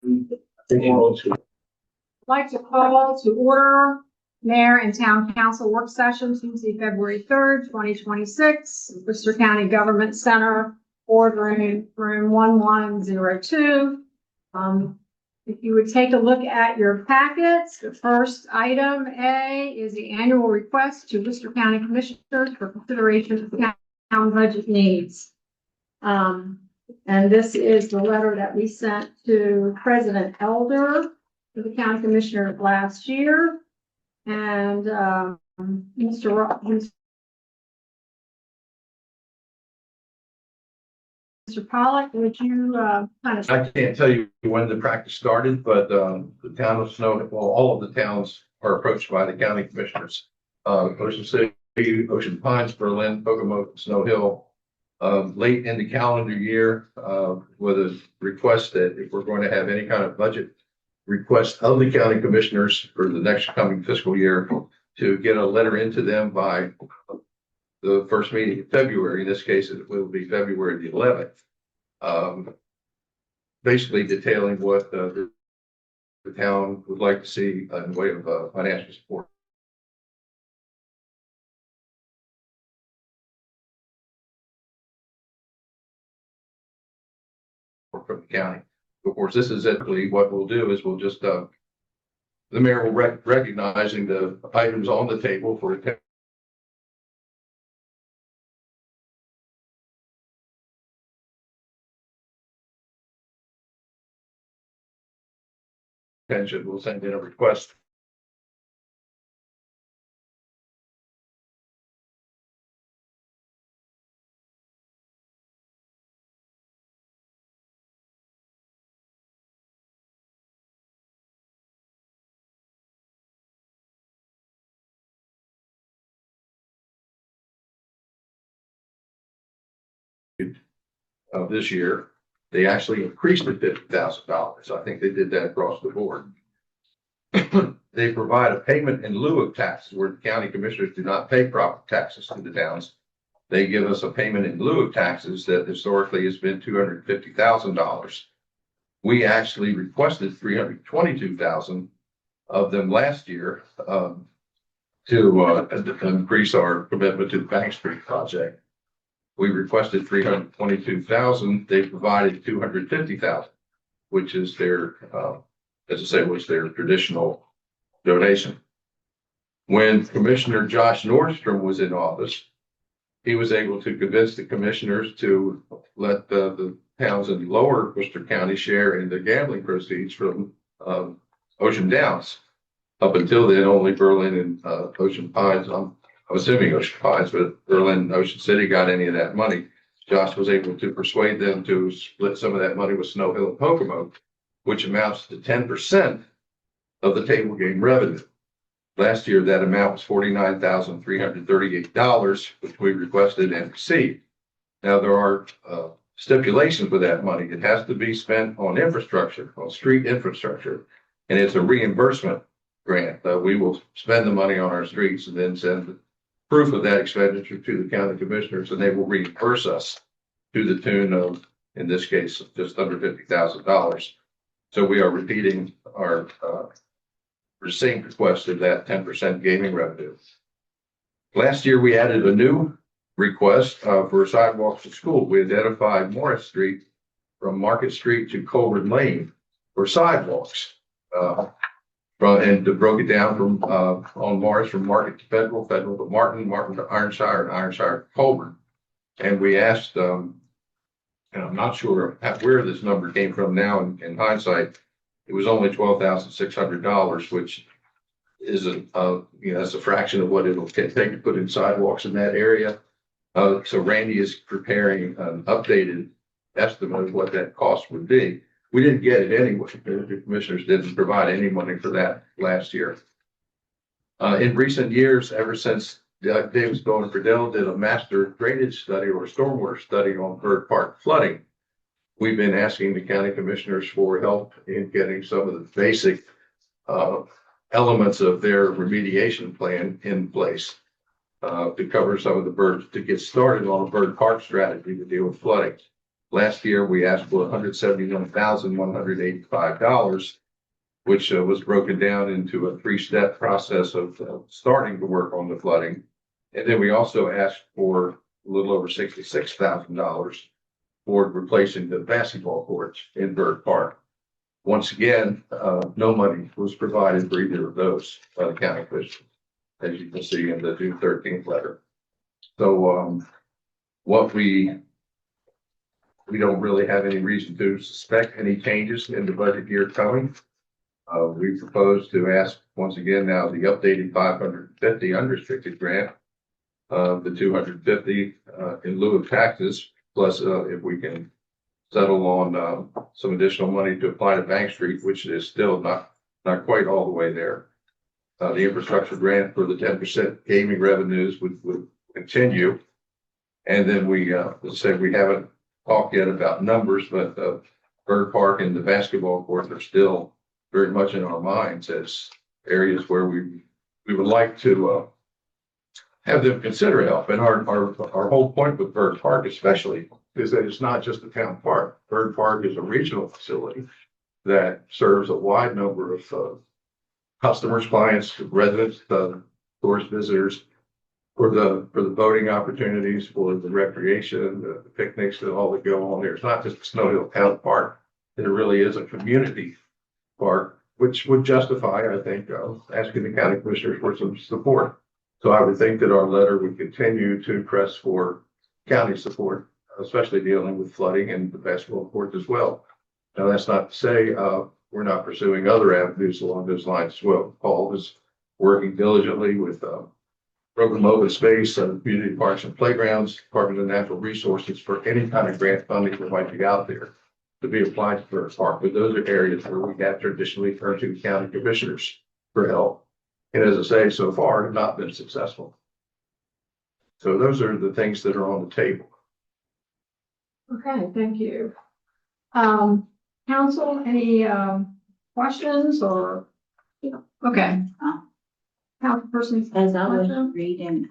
I'd like to call to order Mayor and Town Council work session Tuesday, February 3rd, 2026, Worcester County Government Center, boardroom, room 1102. If you would take a look at your packets, the first item A is the annual request to Worcester County Commissioners for consideration of town budget needs. And this is the letter that we sent to President Elder, to the county commissioner last year. And Mr. Pollock, would you kind of? I can't tell you when the practice started, but the town of Snow, well, all of the towns are approached by the county commissioners. Ocean City, Ocean Pines, Berlin, Pocomoke, Snow Hill, late in the calendar year with a request that if we're going to have any kind of budget request of the county commissioners for the next coming fiscal year, to get a letter into them by the first meeting in February. In this case, it will be February the 11th. Basically detailing what the town would like to see in way of financial support from the county. Of course, this is exactly what we'll do is we'll just, the mayor will recognizing the items on the table for attention. We'll send in a request. This year, they actually increased it $50,000. I think they did that across the board. They provide a payment in lieu of taxes where the county commissioners do not pay proper taxes to the towns. They give us a payment in lieu of taxes that historically has been $250,000. We actually requested $322,000 of them last year to increase our commitment to the Bank Street project. We requested $322,000. They provided $250,000, which is their, as I say, was their traditional donation. When Commissioner Josh Nordstrom was in office, he was able to convince the commissioners to let the towns in lower Worcester County share in the gambling proceeds from Ocean Downs. Up until then, only Berlin and Ocean Pines, I'm assuming Ocean Pines, but Berlin and Ocean City got any of that money. Josh was able to persuade them to split some of that money with Snow Hill and Pocomoke, which amounts to 10% of the table game revenue. Last year, that amount was $49,338, which we requested and received. Now, there are stipulations for that money. It has to be spent on infrastructure, on street infrastructure, and it's a reimbursement grant. We will spend the money on our streets and then send proof of that expenditure to the county commissioners, and they will reimburse us to the tune of, in this case, just under $50,000. So we are repeating our same request of that 10% gaming revenue. Last year, we added a new request for sidewalks to school. We identified Morris Street from Market Street to Colburn Lane for sidewalks. And broke it down from on Morris from Market to Federal, Federal to Martin, Martin to Ironshire, and Ironshire to Colburn. And we asked, and I'm not sure where this number came from now in hindsight, it was only $12,600, which is that's a fraction of what it'll take to put in sidewalks in that area. So Randy is preparing an updated estimate of what that cost would be. We didn't get it anyway. The commissioners didn't provide any money for that last year. In recent years, ever since Davis Bowen and Friedel did a master drainage study or stormwater study on Bird Park flooding, we've been asking the county commissioners for help in getting some of the basic elements of their remediation plan in place to cover some of the birds, to get started on a Bird Park strategy to deal with flooding. Last year, we asked for $171,185, which was broken down into a three-step process of starting to work on the flooding. And then we also asked for a little over $66,000 for replacing the basketball courts in Bird Park. Once again, no money was provided for either of those by the county commission, as you can see in the June 13th letter. So what we don't really have any reason to suspect any changes in the budget year coming. We propose to ask once again now the updated 550 unrestricted grant, the 250 in lieu of taxes, plus if we can settle on some additional money to apply to Bank Street, which is still not quite all the way there. The infrastructure grant for the 10% gaming revenues would continue. And then we, let's say we haven't talked yet about numbers, but Bird Park and the basketball courts are still very much in our minds as areas where we would like to have them consider help. And our whole point with Bird Park especially is that it's not just a town park. Bird Park is a regional facility that serves a wide number of customers, clients, residents, tourist visitors, for the boating opportunities, for the recreation, the picnics that all that go on there. It's not just a Snow Hill Town Park. It really is a community park, which would justify, I think, asking the county commissioners for some support. So I would think that our letter would continue to press for county support, especially dealing with flooding and the basketball court as well. Now, that's not to say we're not pursuing other avenues along those lines as well. Paul is working diligently with program open space, community parks and playgrounds, Department of Natural Resources for any kind of grant funding that might be out there to be applied to Bird Park. But those are areas where we have traditionally turned to the county commissioners for help. And as I say, so far have not been successful. So those are the things that are on the table. Okay, thank you. Council, any questions or? Okay. Councilperson. As I was reading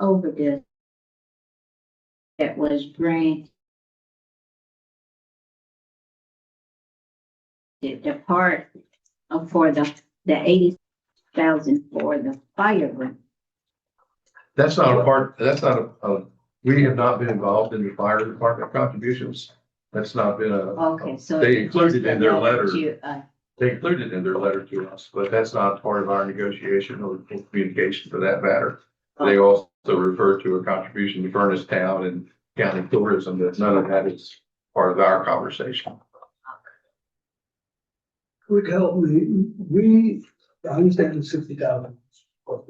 over this, it was granted the part for the 80,000 for the fire room. That's not a part, that's not we have not been involved in the fire department contributions. That's not been Okay, so they included in their letter. They To, included in their letter to us, but that's not part of our negotiation or communication for that matter. They also refer to a contribution to Furnace Town and county tourism, that none of that is part of our conversation. Quick help me, I understand the 60,000. But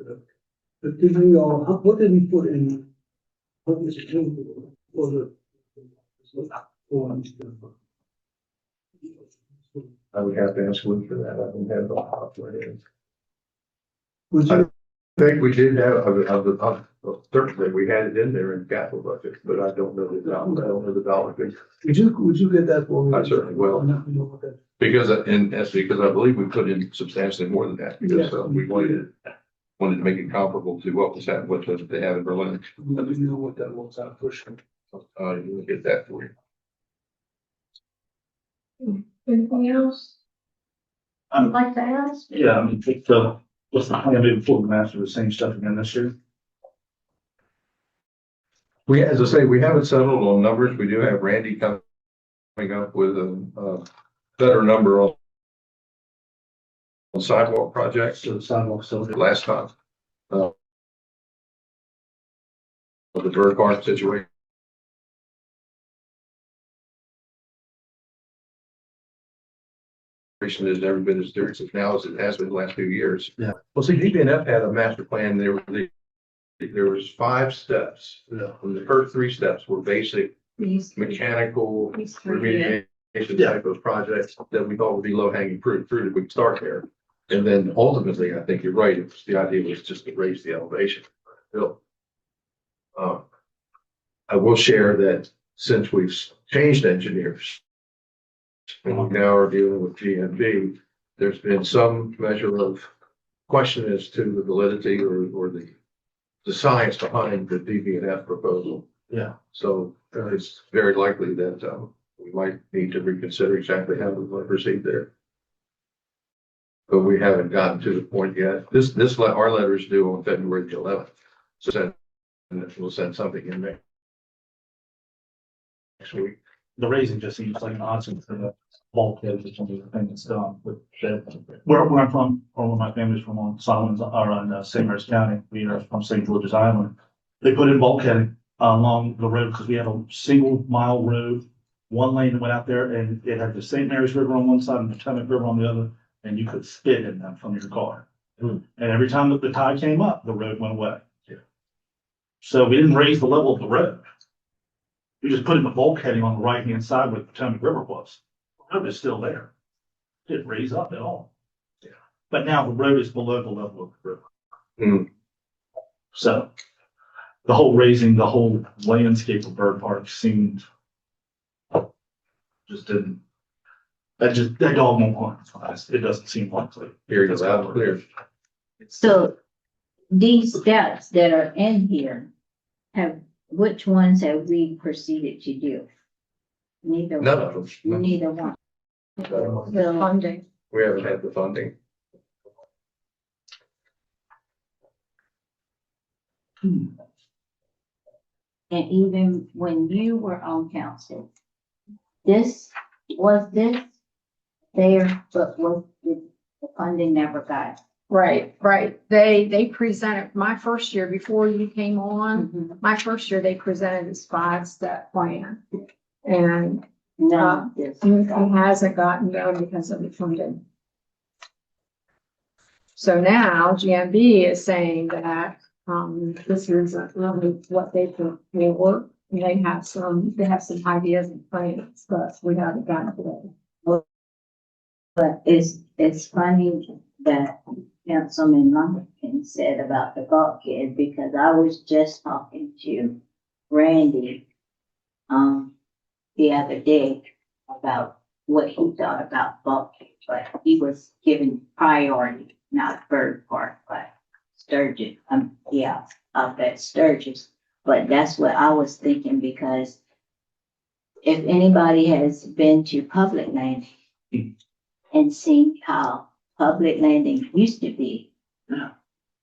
did we all, what did we put in? What was it for the? I would have to ask Luke for that. I don't have the top of my head. Was I it, think we did have certainly we had it in there in capital budget, but I don't know the dollar. I don't know the dollar figure. would you get that for me? I certainly will. Because that's because I believe we put in substantially more than that, because we wanted to make it comparable to what was happening, what they have in Berlin. Let me know what that was out pushing. You'll get that for you. Anything else you'd like to ask? Yeah, I mean, what's the plan before we master the same stuff again this year? We, as I say, we haven't settled on numbers. We do have Randy coming up with a better number on sidewalk projects. So the sidewalk still. Last time. The Bird Park situation. Has never been as serious now as it has been the last few years. Yeah. Well, see, DPNF had a master plan. There was 5 steps. Yeah. And the first 3 steps were basic mechanical remediation type of projects that we thought would be low hanging fruit if we could start there. And then ultimately, I think you're right. The idea was just to raise the elevation of the hill. I will share that since we've changed engineers, and we now are dealing with GMB, there's been some measure of question as to the validity or the science behind the DBNF proposal. Yeah. So it's very likely that, we might need to reconsider exactly how we want to proceed there. But we haven't gotten to the point yet. Our letter is due on February the 11th. So we'll send something in there next week. The raising just seems like an option for the bulkhead, which is the thing that's done with that. Where I'm from, or where my family's from on Solomon's, or on St. Mary's County, we are from St. George's Island. They put in bulkheading along the road because we had a single mile road, one lane that went out there, and it had the St. Mary's River on one side and the Potomac River on the other, and you could spit in them from your car. Hmm. And every time that the tide came up, the road went away. Yeah. So we didn't raise the level of the road. We just put in the bulkheading on the right-hand side where the Potomac River was. The road is still there. It didn't raise up at all. Yeah. But now the road is below the level of the river. Hmm. So the whole raising, the whole landscape of Bird Park seemed just didn't, that dog won't hunt. It doesn't seem likely. Hear you loud and clear. So these steps that are in here, which ones have we proceeded to do? Neither. None of them. Neither one. The funding. We haven't had the funding. And even when you were on council, was this there, but was the funding never got? Right, right. They presented, my first year before you came on, my first year, they presented this 5-step plan. And No, this. it hasn't gotten done because of the funding. So now GMB is saying that, this is really what they think will work. And they have some ideas and plans, but we haven't gotten to them. But it's funny that Councilman Lumpkin said about the bulkhead, because I was just talking to Randy, the other day about what he thought about bulkhead, but he was giving priority, not Bird Park, but Sturgis, up at Sturgis. But that's what I was thinking, because if anybody has been to public landing and seen how public landing used to be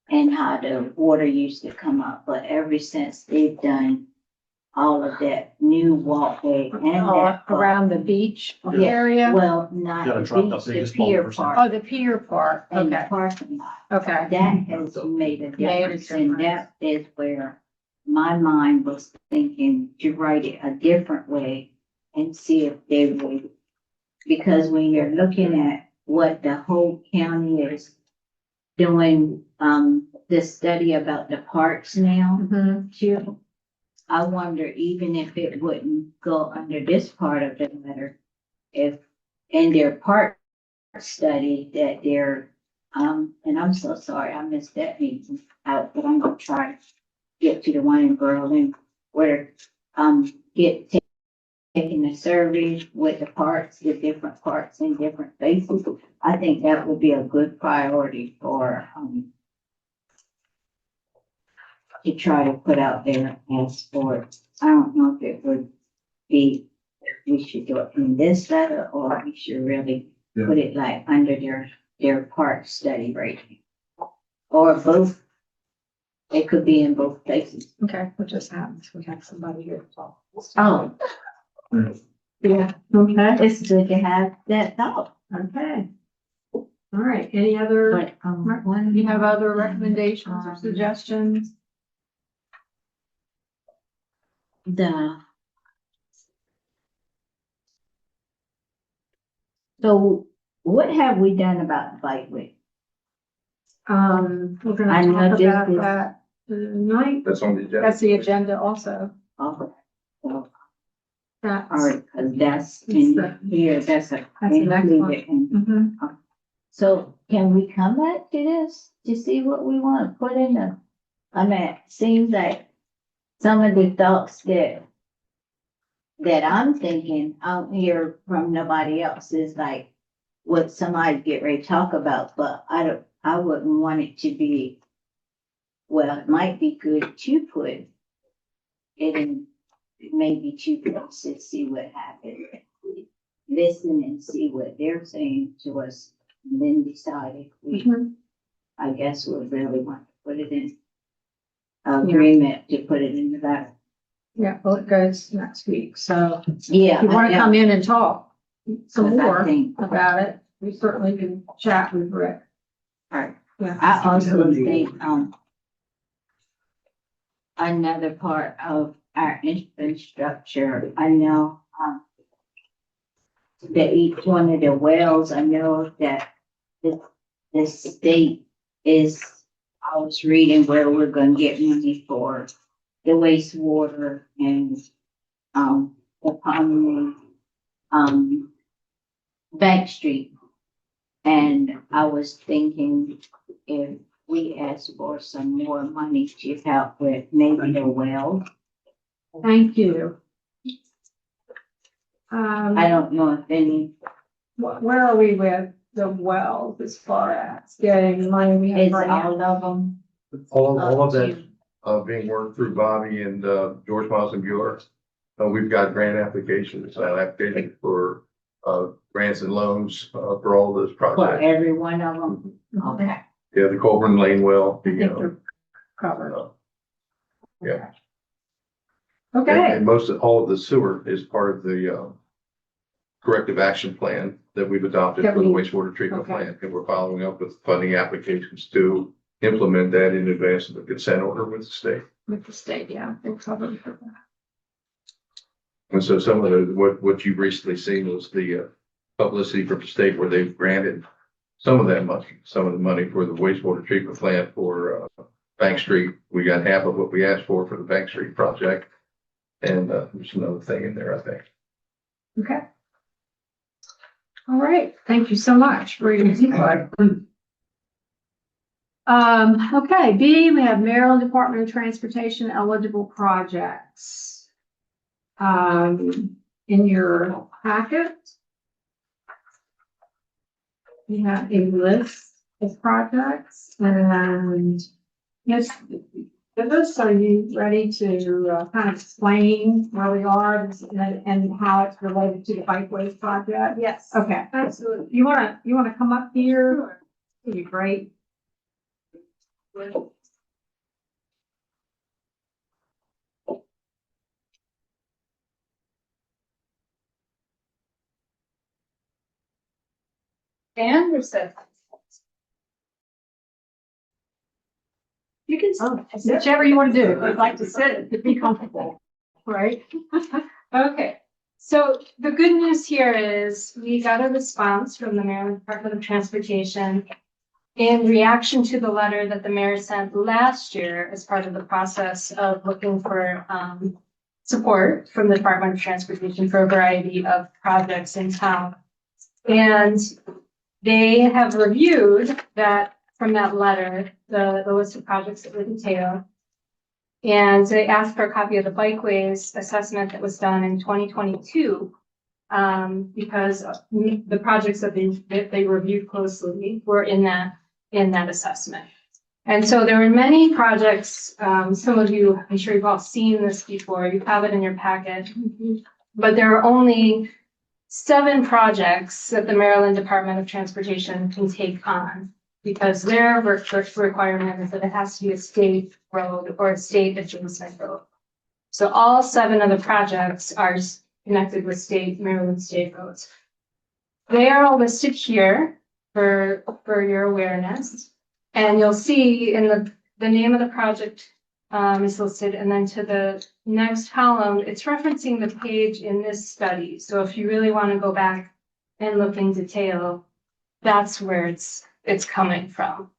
and how the water used to come up, but ever since they've done all of that new walkway and that Around the beach Yeah, area. well, not Gotta the drop the beach, the biggest pier boulders. part Oh, the pier part. and the Okay, parking lot. okay. That has made a difference, and that is where my mind was thinking to write it a different way and see if they would. Because when you're looking at what the whole county is doing, this study about the parks now Mhm. too, I wonder even if it wouldn't go under this part of the letter, if in their park study that they're, and I'm so sorry, I missed that meeting out, but I'm gonna try to get to the one in Berlin where, taking the survey with the parks, the different parks in different places. I think that would be a good priority for, to try to put out there as for, I don't know if it would be, we should do it in this letter, or we should really put it like under their park study rating. Or both. It could be in both places. Okay, what just happened? We have somebody here to talk. Oh, Yeah, okay, it's good to have that thought, okay. All right, any other, but, you have other recommendations or suggestions? So what have we done about the bikeway? We're I gonna know talk this about is- that tonight. That's on the agenda. That's the agenda also. Oh, well, That's, all right, because that's in here, that's a. That's the next one. included in- Mhm. So can we come back to this to see what we want to put in the, I mean, it seems like some of the thoughts that I'm thinking, I don't hear from nobody else is like what somebody get ready to talk about, but I wouldn't want it to be, well, it might be good to put it in maybe 2 places, see what happens. Listen and see what they're saying to us, and then decide if we, Mhm. I guess, we really want to put it in agreement to put it in the letter. Yeah, well, it goes next week, so Yeah. if you want to come in and talk some 'Cause I more think- about it, we certainly can chat with Rick. Right. Yeah. I also think, another part of our infrastructure, I know, that each one of the wells, I know that the state is, I was reading where we're gonna get money for the wastewater and, the common, Bank Street. And I was thinking if we asked for some more money to help with maybe the well. Thank you. I don't know if any, Where are we with the wells as far as getting money? We have it's right now? all of them. All of that, being worked through Bobby and, George Miles and Bueller. We've got grant applications, application for, grants and loans, for all those For projects. every one of them? Okay. Yeah, the Colburn Lane well, I you think know. they're covered. Yeah. Okay, And most of, all of the sewer is part of the, corrective action plan that we've adopted for the wastewater treatment Okay. plant. And we're following up with funding applications to implement that in advance of the consent order with the state. with the state, yeah, they're covered for that. And so some of the, what you've recently seen was the, publicity from the state where they've granted some of that money, some of the money for the wastewater treatment plant for, Bank Street. We got half of what we asked for the Bank Street project. And, there's another thing in there, I think. Okay. All right, thank you so much for your input. Okay, B, we have Maryland Department of Transportation eligible projects. In your packet, we have a list of projects and yes, Douglas, are you ready to kind of explain where we are and how it's related to the bikeways project? Yes. Okay, Absolutely. you wanna come up here? It'd be great. Anderson. You can, whichever you want to do. If you'd like to sit, to be comfortable, right? Okay, so the good news here is we got a response from the Maryland Department of Transportation in reaction to the letter that the mayor sent last year as part of the process of looking for support from the Department of Transportation for a variety of projects in town. And they have reviewed that from that letter, the list of projects that were detailed. And they asked for a copy of the bikeways assessment that was done in 2022. Because the projects that they reviewed closely were in that assessment. And so there were many projects, some of you, I'm sure you've all seen this before, you have it in your packet. But there are only 7 projects that the Maryland Department of Transportation can take on. Because their requirement is that it has to be a state road or a state adjacent road. So all 7 of the projects are connected with Maryland state roads. They are all listed here for your awareness. And you'll see in the name of the project is listed, and then to the next column, it's referencing the page in this study. So if you really want to go back and look in detail, that's where it's coming from.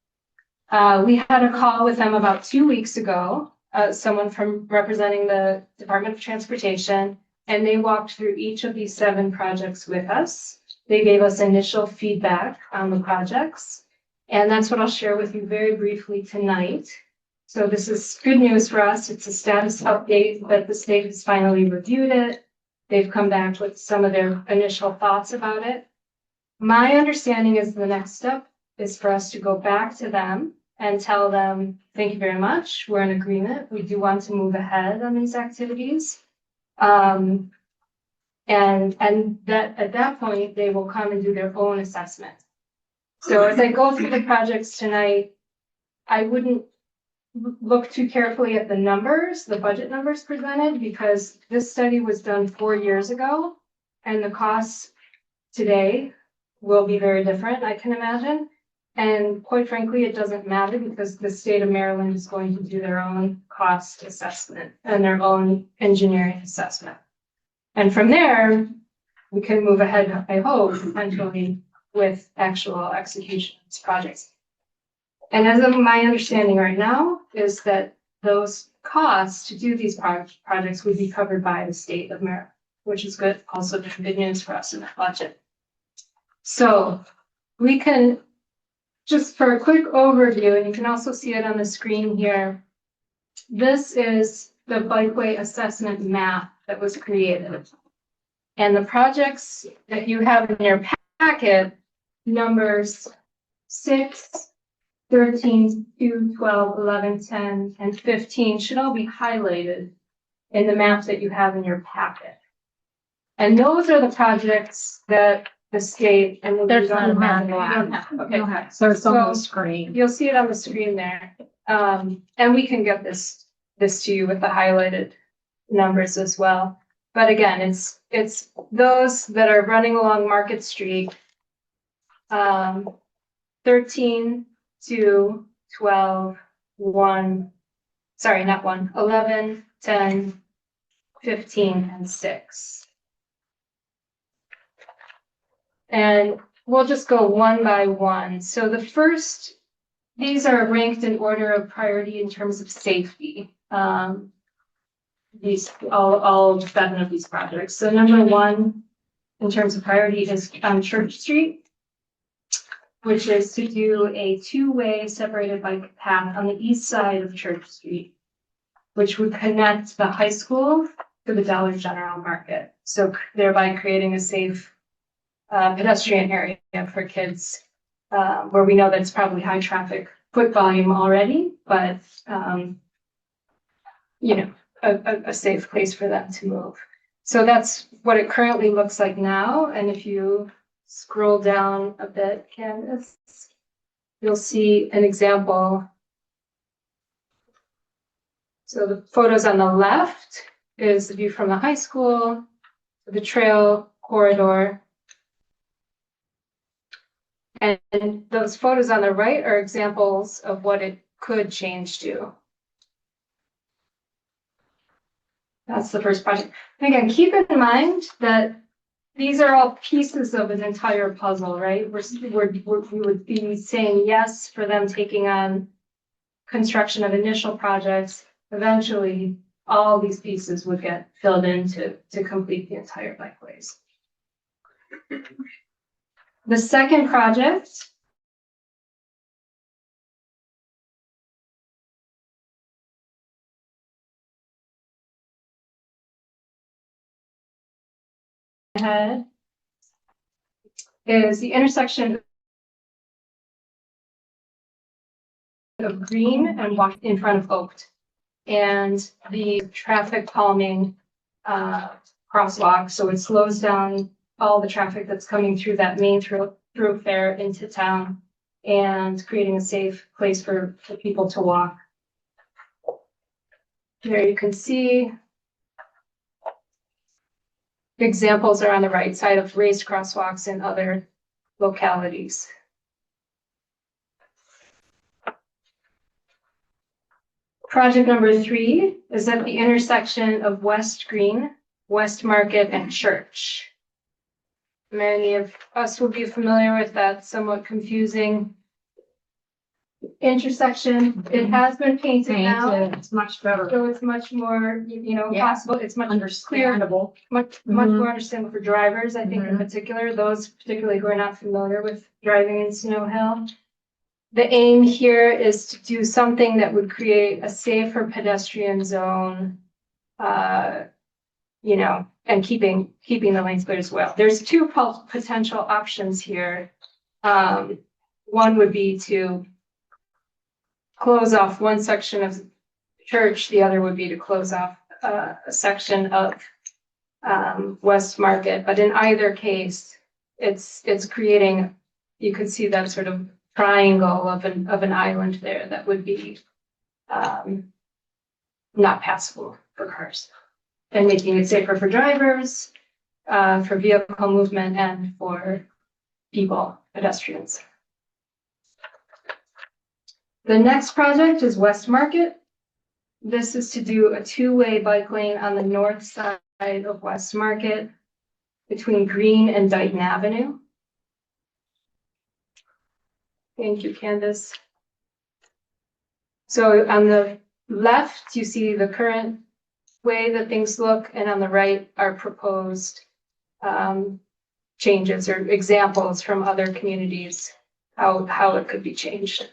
We had a call with them about 2 weeks ago, someone from representing the Department of Transportation, and they walked through each of these 7 projects with us. They gave us initial feedback on the projects, and that's what I'll share with you very briefly tonight. So this is good news for us. It's a status update that the state has finally reviewed it. They've come back with some of their initial thoughts about it. My understanding is the next step is for us to go back to them and tell them, thank you very much. We're in agreement. We do want to move ahead on these activities. And that, at that point, they will come and do their own assessment. So as I go through the projects tonight, I wouldn't look too carefully at the numbers, the budget numbers presented, because this study was done 4 years ago. And the costs today will be very different, I can imagine. And quite frankly, it doesn't matter because the state of Maryland is going to do their own cost assessment and their own engineering assessment. And from there, we can move ahead, I hope, potentially with actual execution of these projects. And as of my understanding right now is that those costs to do these projects would be covered by the state of Maryland, which is good, also good news for us in the budget. So we can, just for a quick overview, and you can also see it on the screen here, this is the bikeway assessment map that was created. And the projects that you have in your packet, numbers 6, 13, 2, 12, 11, 10, and 15 should all be highlighted in the map that you have in your packet. And those are the projects that the state and There's not a map. Okay. So it's on the So- screen. You'll see it on the screen there. And we can get this to you with the highlighted numbers as well. But again, it's those that are running along Market Street. 13 to 12, 1, sorry, not 1, 11, 10, 15, and 6. And we'll just go one by one. So the first, these are ranked in order of priority in terms of safety. These all 7 of these projects. So number 1 in terms of priority is on Church Street, which is to do a 2-way separated bike path on the east side of Church Street, which would connect the high school to the Dollar General market. So thereby creating a safe pedestrian area for kids, where we know that it's probably high traffic foot volume already, but a safe place for them to move. So that's what it currently looks like now. And if you scroll down a bit, Candace, you'll see an example. So the photos on the left is the view from the high school, the trail corridor. And those photos on the right are examples of what it could change to. That's the first project. And again, keep in mind that these are all pieces of an entire puzzle, right? We would be saying yes for them taking on construction of initial projects. Eventually, all these pieces would get filled in to complete the entire bikeways. The second project ahead is the intersection of Green and Walk in front of Oaked, and the traffic calming crosswalk. So it slows down all the traffic that's coming through that main thoroughfare into town and creating a safe place for people to walk. There you can see examples are on the right side of raised crosswalks in other localities. Project number 3 is at the intersection of West Green, West Market, and Church. Many of us will be familiar with that somewhat confusing intersection. It has been painted now, It's much better. so it's much more, Yeah. possible. It's much clearer, Understandable. much more understandable for drivers, I think, in particular, those particularly who are not familiar with driving in Snow Hill. The aim here is to do something that would create a safer pedestrian zone, and keeping the lanes clear as well. There's 2 potential options here. One would be to close off one section of Church. The other would be to close off a section of West Market, but in either case, it's creating, you could see that sort of triangle of an island there that would be not passable for cars, and making it safer for drivers, for vehicle movement, and for people, pedestrians. The next project is West Market. This is to do a two-way bike lane on the north side of West Market between Green and Dighton Avenue. Thank you, Candace. So on the left, you see the current way that things look, and on the right are proposed changes or examples from other communities, how it could be changed.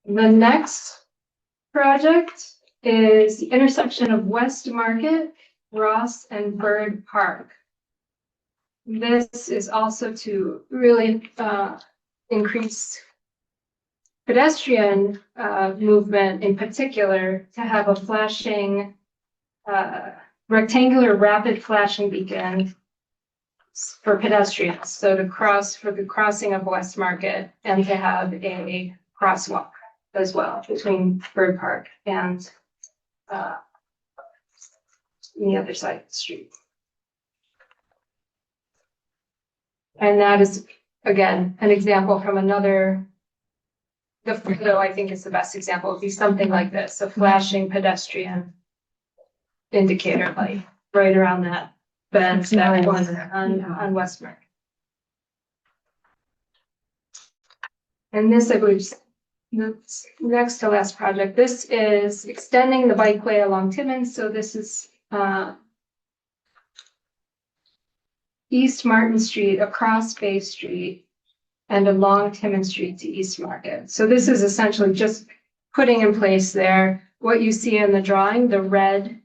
The next project is the intersection of West Market, Ross, and Bird Park. This is also to really increase pedestrian movement, in particular, to have a flashing rectangular rapid flashing beacon for pedestrians. So to cross for the crossing of West Market, and to have a crosswalk as well between Bird Park and the other side of the street. And that is, again, an example from another, though I think is the best example, would be something like this, a flashing pedestrian indicator light right around that bend, that corner on West Market. And this, I believe, that's next to last project. This is extending the bikeway along Timmins. So this is East Martin Street across Bay Street and along Timmins Street to East Market. So this is essentially just putting in place there what you see in the drawing, the red,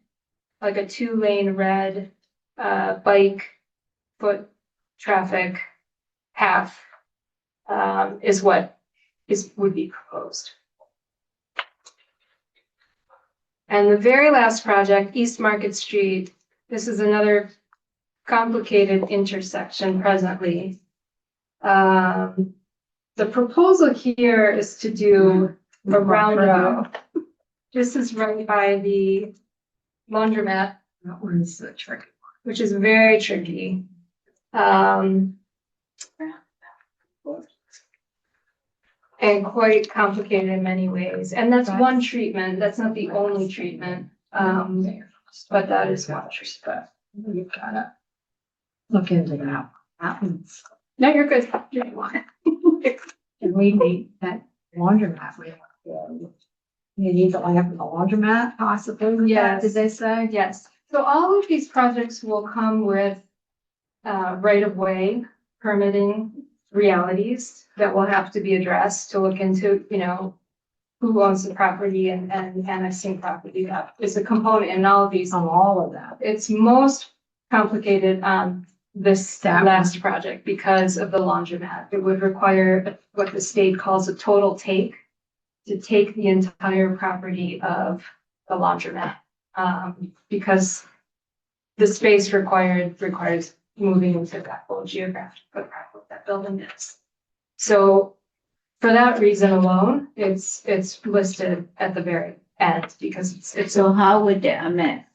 like a 2-lane red bike foot traffic path is what would be proposed. And the very last project, East Market Street, this is another complicated intersection presently. The proposal here is to do a roundabout. This is right by the laundromat. That one's tricky, which is very tricky. And quite complicated in many ways. And that's one treatment. That's not the only treatment. But that is one treatment. You've got to look into that. Happens. No, you're good. You're fine. And we need that laundromat. You need the lamp in the laundromat, possibly. Yes. Did they say? Yes. So all of these projects will come with right-of-way permitting realities that will have to be addressed to look into, who owns the property and annexing property. That is a component in all of these. On all of that. It's most complicated on this last project because of the laundromat. It would require what the state calls a total take, to take the entire property of the laundromat. Because the space requires moving into that whole geographic footprint what that building is. So for that reason alone, it's listed at the very end because it's So how would that,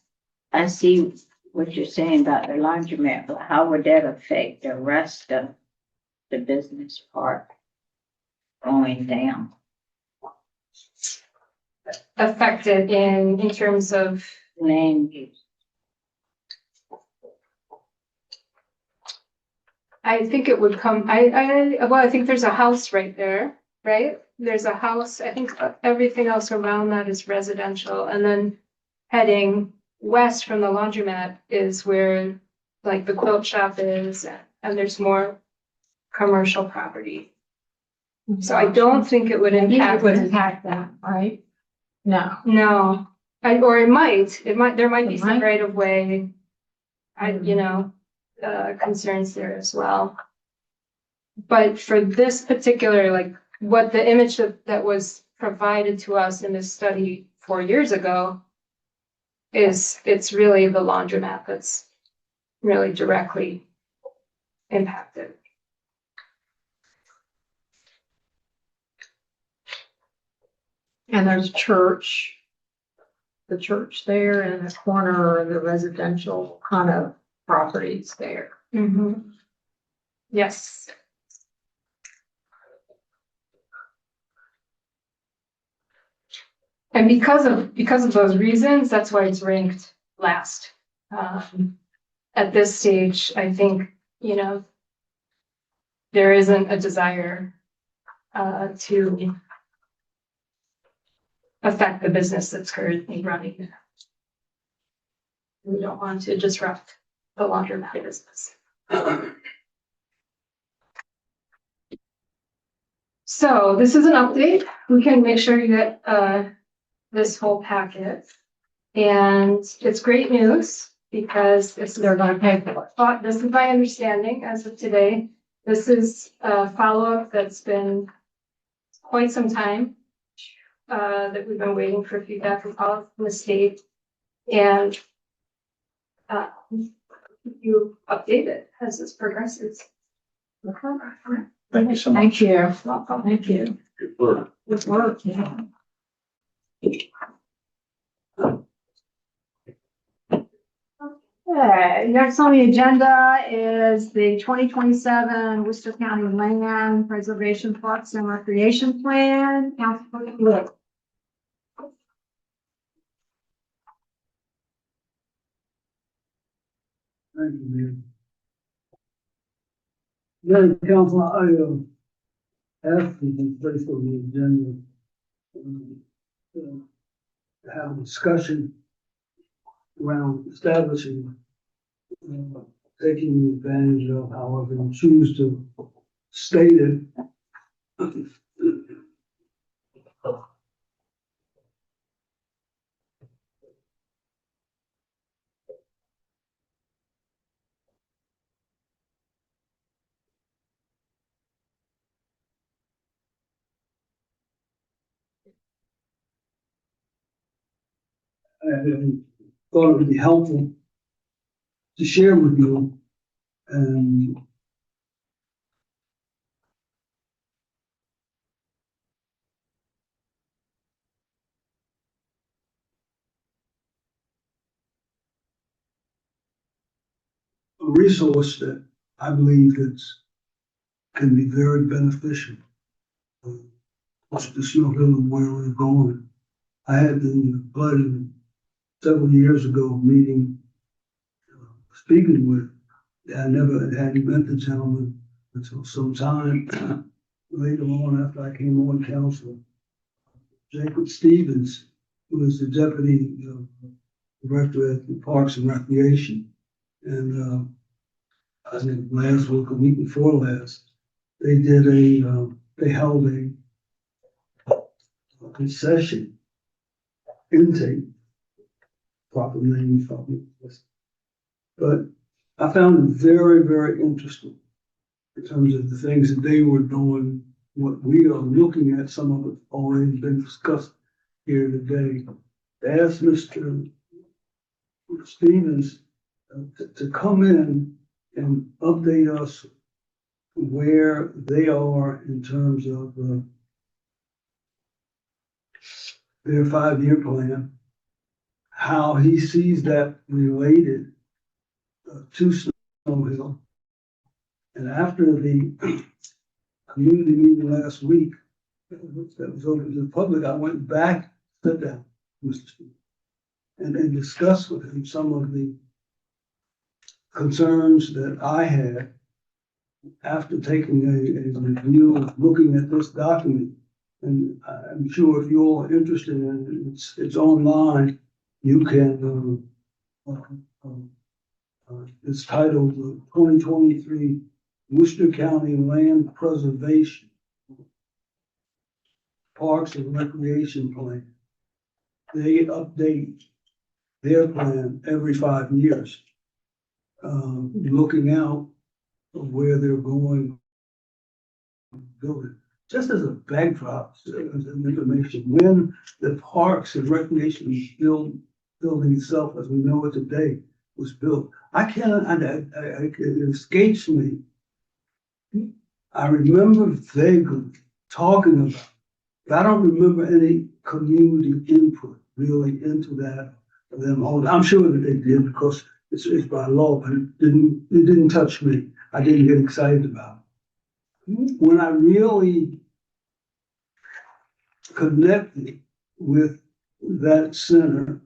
I see what you're saying about the laundromat, but how would that affect the rest of the business park going down? affected in terms of Land use. I think it would come, I think there's a house right there, right? There's a house, I think everything else around that is residential, and then heading west from the laundromat is where like the quilt shop is, and there's more commercial property. So I don't think it would impact. It would impact that, right? No. No, or it might, there might be some right of way. Concerns there as well. But for this particular, like what the image that was provided to us in this study 4 years ago it's really the laundromat that's really directly impacted. And there's church, the church there and the corner of the residential kind of properties there. Mhm. Yes. And because of those reasons, that's why it's ranked last. At this stage, I think, there isn't a desire to affect the business that's currently running. We don't want to disrupt the laundromat business. So this is an update. We can make sure you get this whole packet. And it's great news because they're going to pay for it. But this is my understanding as of today. This is a follow-up that's been quite some time that we've been waiting for feedback from the state. And you update it as this progresses. Thank you so much. Thank you. Welcome. Thank you. Good work. Good work. Yeah. Okay, next on the agenda is the 2027 Worcester County Land Preservation Parks and Recreation Plan. Councilman Wood. Thank you, Mayor. Madam Council, I asked you to place on the agenda to have a discussion around establishing, taking advantage of, however you choose to state it. And thought it would be helpful to share with you. And a resource that I believe can be very beneficial. The Snow Hill and where we're going. I had the pleasure several years ago meeting, speaking with, I never had met the gentleman until some time later on after I came on council. Jacob Stevens, who is the deputy director at the Parks and Recreation. And I think last week, a week before last, they held a concession intake, proper name probably. But I found it very, very interesting in terms of the things that they were doing, what we are looking at, some of it already been discussed here today. They asked Mr. Stevens to come in and update us where they are in terms of their 5-year plan, how he sees that related to Snow Hill. And after the community meeting last week, that was open to the public, I went back, sat down, Mr. Stevens, and discussed with him some of the concerns that I had after taking a review, looking at this document. And I'm sure if you're all interested in it, it's online. You can, it's titled 2023 Worcester County Land Preservation Parks and Recreation Plan. They update their plan every 5 years, looking out of where they're going, building. Just as a backdrop, as an information, when the Parks and Recreation was built building itself as we know it today was built. It escapes me. I remember vaguely talking about, but I don't remember any community input really into that. I'm sure that they did because it's by law, but it didn't touch me. I didn't get excited about it. When I really connected with that center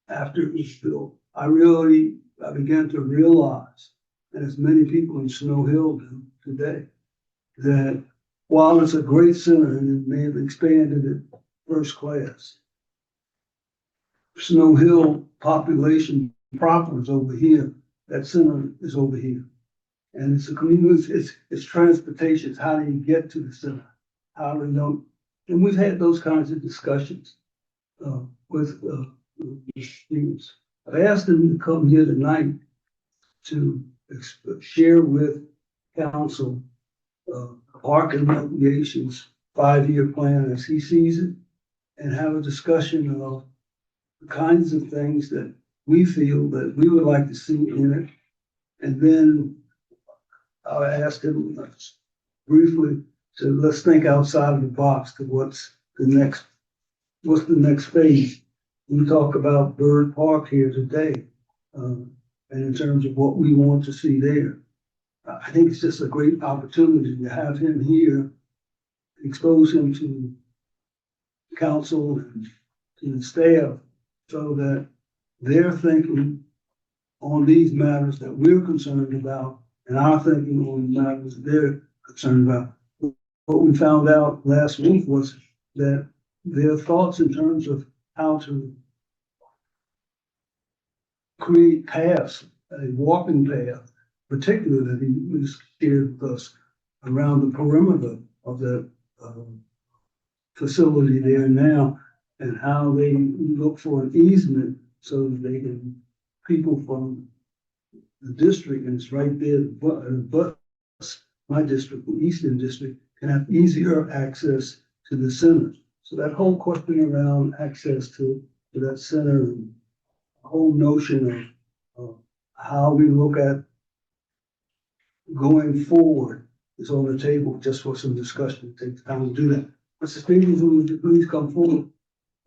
after it was built, I began to realize, and as many people in Snow Hill do today, that while it's a great center and it may have expanded it first class, Snow Hill population proper is over here. That center is over here. And it's a community, it's transportation. It's how do you get to the center? How do you know? And we've had those kinds of discussions with students. I asked them to come here tonight to share with council Park and Recreation's 5-year plan as he sees it, and have a discussion of the kinds of things that we feel that we would like to see in it. And then I asked him briefly to let's think outside of the box to what's the next phase. We talk about Bird Park here today, and in terms of what we want to see there. I think it's just a great opportunity to have him here, expose him to council and to the staff so that they're thinking on these matters that we're concerned about and our thinking on the matters that they're concerned about. What we found out last week was that their thoughts in terms of how to create paths, a walking path, particularly that he was shared with us around the perimeter of the facility there now, and how they look for an easement so that they can, people from the district, and it's right there, but my district, the Eastern District, can have easier access to the center. So that whole question around access to that center, and the whole notion of how we look at going forward is on the table just for some discussion. It takes time to do that. Mr. Stevens, would you please come forward?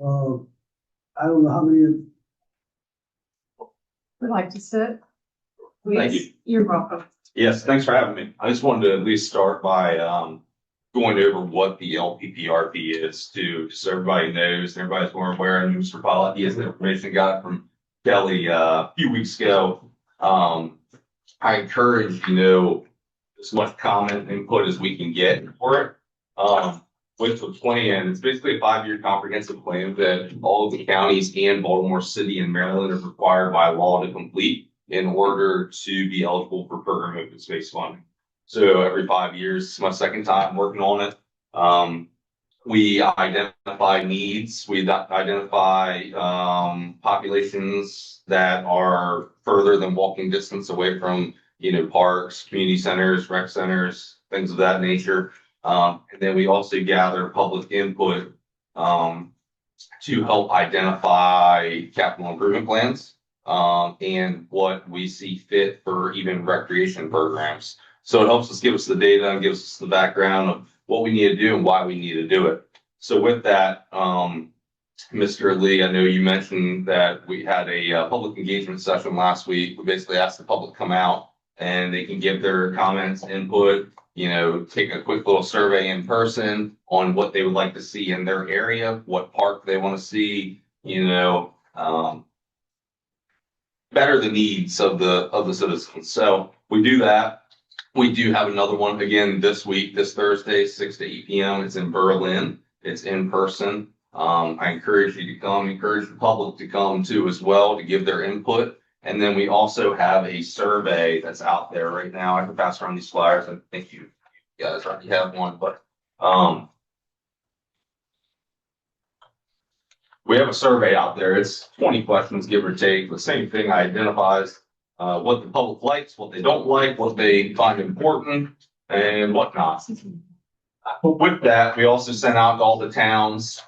I don't know how many. Would like to sit? Thank Please. You're welcome. Yes, thanks for having me. I just wanted to at least start by going over what the LPPRP is too, so everybody knows, everybody's more aware. And Mr. Pollock, he has the information I got from Kelly a few weeks ago. I encourage, as much comment input as we can get for it. With the plan, it's basically a 5-year comprehensive plan that all of the counties and Baltimore City and Maryland are required by law to complete in order to be eligible for program open space funding. So every 5 years, it's my second time working on it. We identify needs, we identify populations that are further than walking distance away from, parks, community centers, rec centers, things of that nature. And then we also gather public input to help identify capital improvement plans and what we see fit for even recreation programs. So it helps us give us the data and gives us the background of what we need to do and why we need to do it. So with that, Mr. Lee, I know you mentioned that we had a public engagement session last week. We basically asked the public to come out and they can give their comments, input, take a quick little survey in person on what they would like to see in their area, what park they want to see, better the needs of the citizens. So we do that. We do have another one again this week, this Thursday, 6 to 8 p.m. It's in Berlin. It's in person. I encourage you to come, encourage the public to come too as well to give their input. And then we also have a survey that's out there right now. I can pass around these flyers. I think you guys already have one, but we have a survey out there. It's 20 questions, give or take. The same thing identifies what the public likes, what they don't like, what they find important, and whatnot. With that, we also sent out to all the towns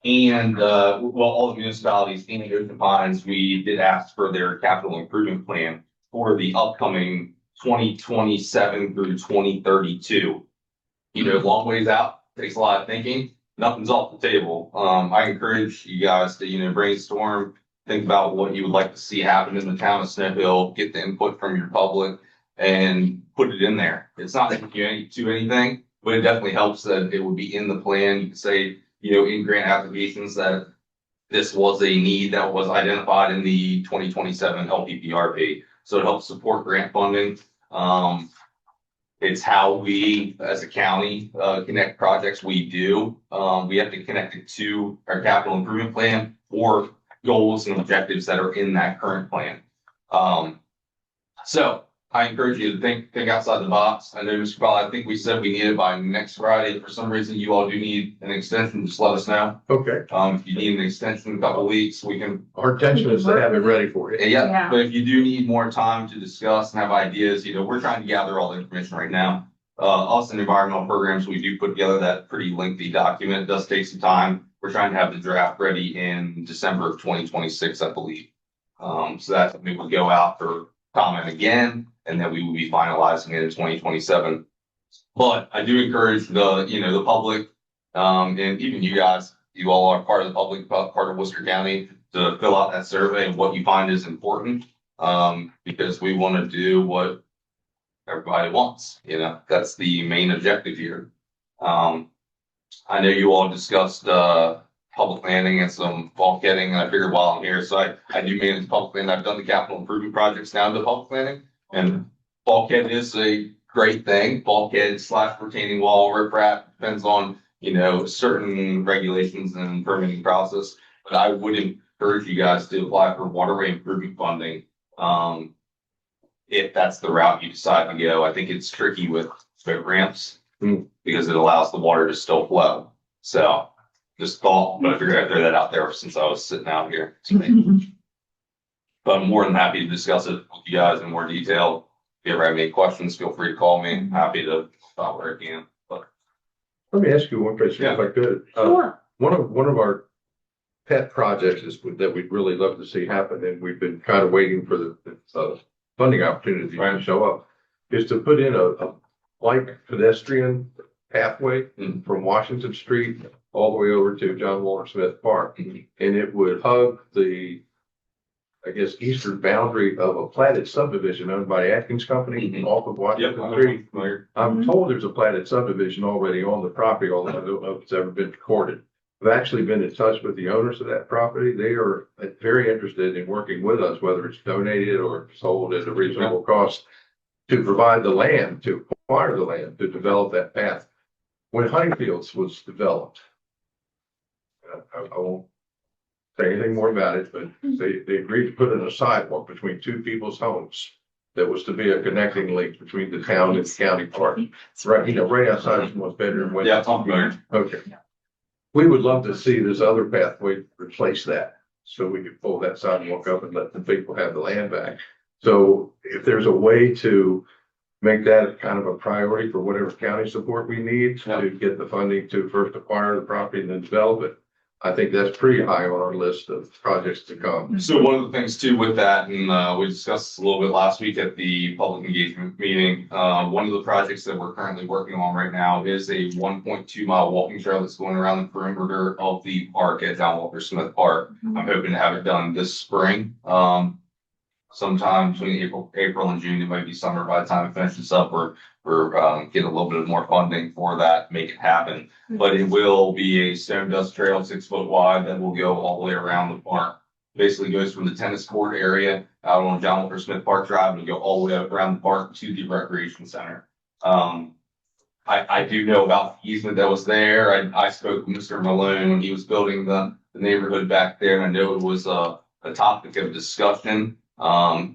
And, well, all the municipalities in the Ocean Pines, we did ask for their capital improvement plan for the upcoming 2027 through 2032. You know, long ways out, takes a lot of thinking, nothing's off the table. I encourage you guys to, brainstorm, think about what you would like to see happen in the town of Snow Hill, get the input from your public and put it in there. It's not that you do anything, but it definitely helps that it would be in the plan. You can say, in grant applications that this was a need that was identified in the 2027 LPPRP. So it helps support grant funding. It's how we, as a county, connect projects we do. We have to connect it to our capital improvement plan or goals and objectives that are in that current plan. So I encourage you to think outside the box. I know, Mr. Powell, I think we said we need it by next Friday. If for some reason you all do need an extension, just let us know. Okay. If you need an extension in a couple of weeks, we can. Our intention is to have it ready for you. Yeah, but if you do need more time to discuss and have ideas, we're trying to gather all the information right now. Us in environmental programs, we do put together that pretty lengthy document. It does take some time. We're trying to have the draft ready in December of 2026, I believe. So that's when we will go out for comment again, and then we will be finalizing it in 2027. But I do encourage the public, and even you guys, you all are part of the public, part of Worcester County, to fill out that survey and what you find is important, because we want to do what everybody wants. That's the main objective here. I know you all discussed public landing and some bulkheading, and I figured while I'm here, so I do manage public landing. I've done the capital improvement projects now to public landing, and bulkhead is a great thing. Bulkhead / retaining wall, riprap, depends on, certain regulations and permitting process. But I would encourage you guys to apply for waterway improvement funding. If that's the route you decide to go. I think it's tricky with boat ramps because it allows the water to still flow. So just thought, but I figured I'd throw that out there since I was sitting out here. But I'm more than happy to discuss it with you guys in more detail. If you ever have any questions, feel free to call me. I'm happy to stop where I can. But Let me ask you one question, if I could. Sure. One of our pet projects that we'd really love to see happen, and we've been kind of waiting for the funding opportunity to show up, is to put in a light pedestrian pathway from Washington Street all the way over to John Walter Smith Park. And it would hug the, I guess, eastern boundary of a platted subdivision owned by Atkins Company off of Washington Street. I'm told there's a platted subdivision already on the property, although I don't know if it's ever been recorded. I've actually been in touch with the owners of that property. They are very interested in working with us, whether it's donated or sold at a reasonable cost, to provide the land, to acquire the land, to develop that path. When Honeyfields was developed, I won't say anything more about it, but they agreed to put in a sidewalk between two people's homes that was to be a connecting link between the town and the county park. Right, right outside someone's bedroom window. yeah, I'm familiar. Okay. We would love to see this other pathway replace that, so we could pull that sidewalk up and let the people have the land back. So if there's a way to make that kind of a priority for whatever county support we need to get the funding to first acquire the property and then develop it, I think that's pretty high on our list of projects to come. So one of the things too with that, and we discussed this a little bit last week at the public engagement meeting, one of the projects that we're currently working on right now is a 1.2 mile walking trail that's going around the perimeter of the park at John Walter Smith Park. I'm hoping to have it done this spring. Sometime between April and June. It might be summer by the time it finishes up. We're getting a little bit more funding for that, make it happen. But it will be a stone dust trail 6 foot wide that will go all the way around the park. Basically goes from the tennis court area out on John Walter Smith Park Drive and go all the way around the park to the recreation center. I do know about the easement that was there. I spoke with Mr. Malone when he was building the neighborhood back there, and I know it was a topic of discussion.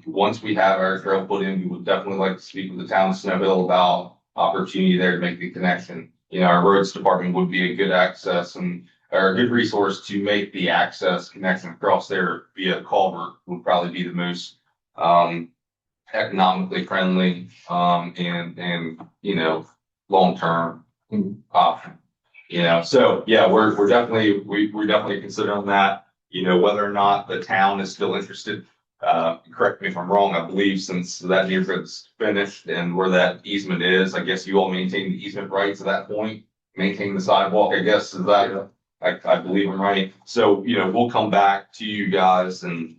Once we have our trail put in, we would definitely like to speak with the town of Snow Hill about opportunity there to make the connection. Our roads department would be a good access and or a good resource to make the access connection across there via culvert would probably be the most economically friendly and long-term option. You know, so yeah, we're definitely, we're definitely considering that, you know, whether or not the town is still interested. Correct me if I'm wrong, I believe since that neighborhood's finished and where that easement is, I guess you all maintain the easement rights at that point, maintain the sidewalk, I guess, is that, I believe I'm right. So, you know, we'll come back to you guys and,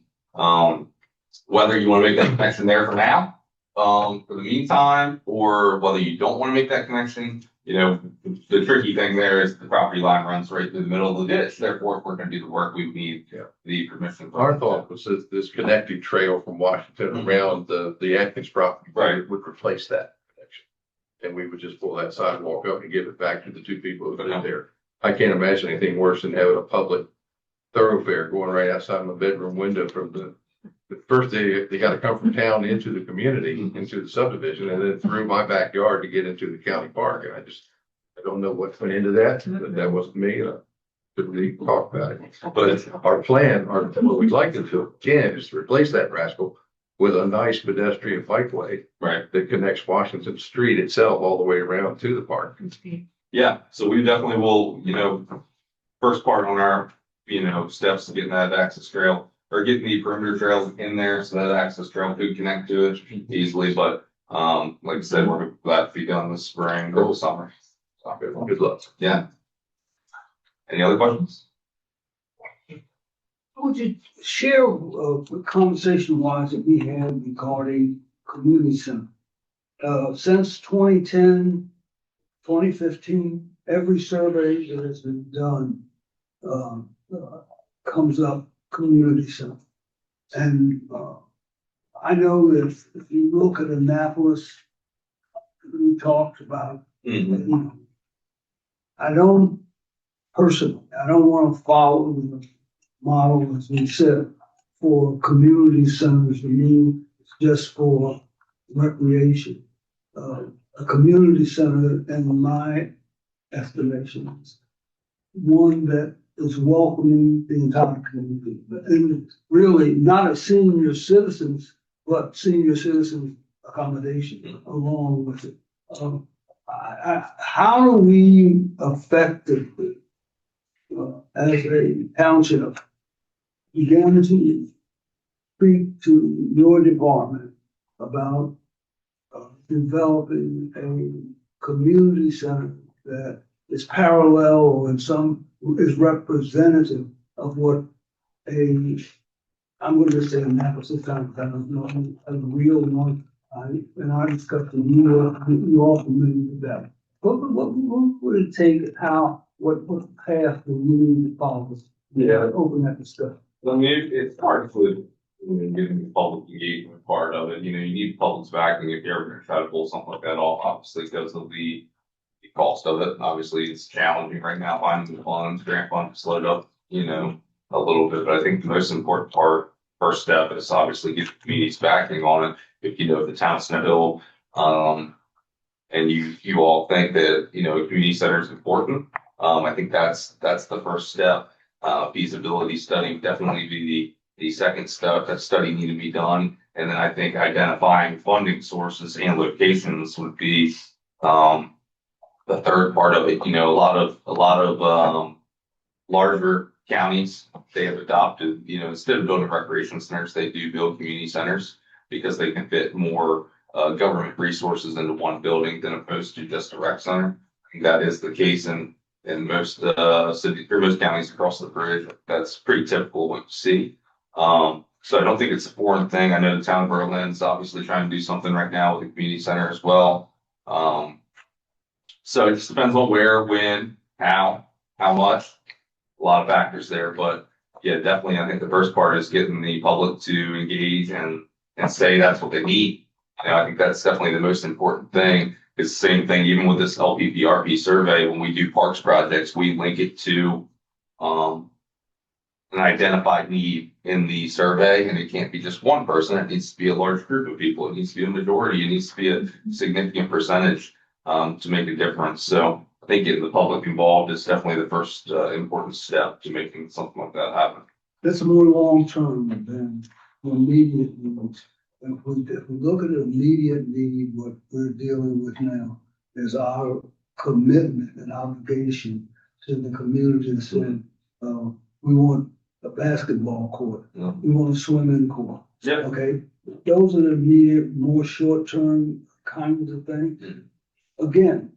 whether you want to make that connection there for now, for the meantime, or whether you don't want to make that connection, you know, the tricky thing there is the property line runs right through the middle of the ditch. Therefore, if we're going to do the work, we would need the permission. Our thought was that this connecting trail from Washington around the Atkins property. Right. Would replace that connection. And we would just pull that sidewalk up and give it back to the two people who live there. I can't imagine anything worse than having a public thoroughfare going right outside my bedroom window from the first day they got to come from town into the community, into the subdivision, and then through my backyard to get into the county park. And I don't know what went into that, but that wasn't me. Couldn't really talk about it. But our plan, what we'd like to do again is to replace that rascal with a nice pedestrian bikeway. Right. That connects Washington Street itself all the way around to the park. Yeah, so we definitely will, you know, first part on our, you know, steps to getting that access trail or getting the perimeter trail in there so that access trail could connect to it easily. But like I said, we're glad to be done this spring or the summer. So, Good luck. yeah. Any other questions? Would you share conversation wise that we had regarding community center? Since 2010, 2015, every survey that has been done comes up community center. And I know that if you look at Annapolis, we talked about, you know, I don't want to follow the model, as we said, for community centers. To me, it's just for recreation. A community center, in my estimation, is one that is welcoming the entire community. And really not a senior citizens, but senior citizens accommodation along with it. How do we effectively, as a township, begin to speak to your department about developing a community center that is parallel or in some is representative of what I'm going to say Annapolis is kind of a real one. And I discussed with you all familiar with that. What would it take? What path do we need to follow? Yeah. Open that discussion. I mean, it's hard to, you know, getting the public engagement part of it. You know, you need the public's backing if you're ever going to try to pull something like that off, obviously, because of the cost of it. Obviously, it's challenging right now, finding the funds, grant funds slowed up, you know, a little bit. But I think the most important first step is obviously get the community's backing on it. If you know, if the town's Snow Hill, and you all think that, you know, a community center is important, I think that's the first step. Feasibility study would definitely be the second step. That study need to be done. And then I think identifying funding sources and locations would be the third part of it. You know, a lot of larger counties, they have adopted, you know, instead of building recreation centers, they do build community centers because they can fit more government resources into one building than opposed to just a rec center. I think that is the case in most cities or most counties across the bridge. That's pretty typical what you see. So I don't think it's a foreign thing. I know the town of Berlin's obviously trying to do something right now with the community center as well. So it just depends on where, when, how much. A lot of factors there, but yeah, definitely. I think the first part is getting the public to engage and say that's what they need. You know, I think that's definitely the most important thing. It's the same thing even with this LPPRP survey. When we do parks projects, we link it to an identified need in the survey, and it can't be just one person. It needs to be a large group of people. It needs to be a majority. It needs to be a significant percentage to make a difference. So I think getting the public involved is definitely the first important step to making something like that happen. That's more long term than immediate needs. If we look at immediate need, what we're dealing with now is our commitment and obligation to the community and said, we want a basketball court, Yeah. we want a swimming court. Yeah. Okay, those are the immediate, more short-term kinds of things. Again,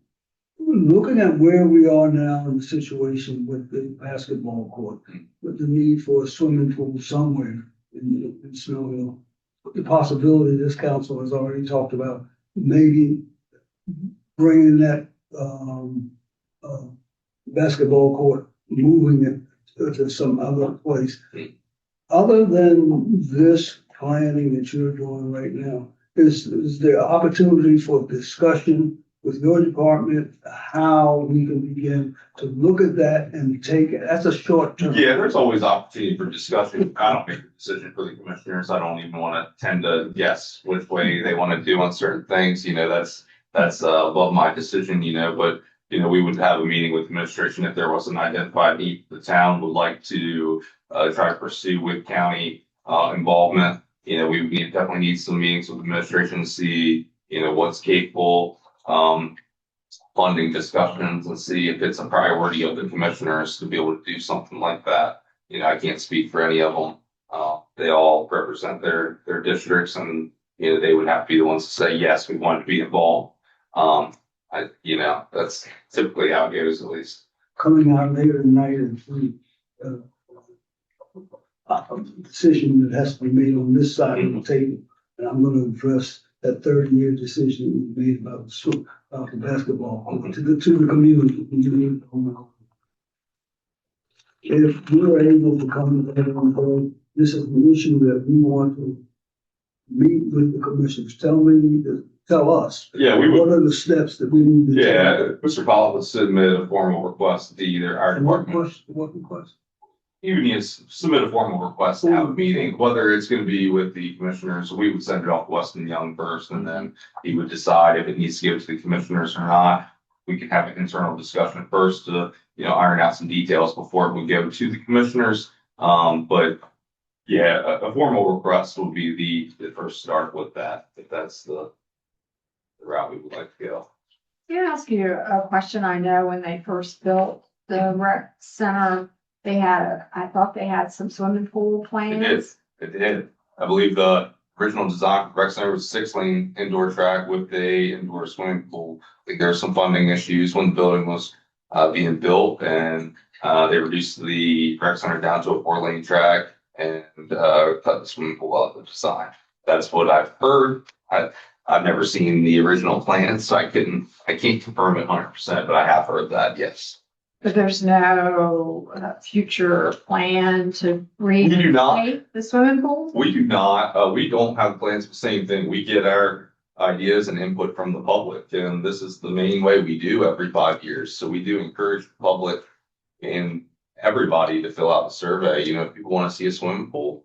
looking at where we are now in the situation with the basketball court, with the need for a swimming pool somewhere in Snow Hill, the possibility this council has already talked about, maybe bringing that, basketball court, moving it to some other place. Other than this planning that you're doing right now, is there opportunity for discussion with your department, how we can begin to look at that and take it? That's a short term. Yeah, there's always opportunity for discussion. I don't make a decision for the commissioners. I don't even want to tend to guess which way they want to do on certain things. That's above my decision, but we would have a meeting with administration if there was an identified need the town would like to try to pursue with county involvement. We definitely need some meetings with administration to see, what's capable, funding discussions and see if it's a priority of the commissioners to be able to do something like that. I can't speak for any of them. They all represent their districts and, they would have to be the ones to say, yes, we want to be involved. That's typically how it goes, at least. Coming out later tonight and a decision that has to be made on this side of the table. And I'm gonna address that 30-year decision we made about the basketball court to the community. If we're able to come together on board, this is an issue that we want to meet with the commissioners. Tell us. Yeah, we would. What are the steps that we need to take? Yeah, Mr. Collins would submit a formal request to either our department. What request? You need to submit a formal request to have a meeting, whether it's going to be with the commissioners. We would send it off to Weston Young first, and then he would decide if it needs to go to the commissioners or not. We can have an internal discussion first to, iron out some details before we go to the commissioners. But yeah, a formal request would be the first start with that, if that's the route we would like to go. Can I ask you a question? I know when they first built the rec center, I thought they had some swimming pool plans. It did. I believe the original design for rec center was 6-lane indoor track with a indoor swimming pool. I think there were some funding issues when the building was being built, and they reduced the rec center down to a 4-lane track and cut the swimming pool out of the design. That's what I've heard. I've never seen the original plans, so I can't confirm it 100%, but I have heard that, yes. But there's no future plan to do not. reinstate the swimming pool? We do not. We don't have plans for the same thing. We get our ideas and input from the public, and this is the main way we do every 5 years. So we do encourage the public and everybody to fill out the survey. If people want to see a swimming pool,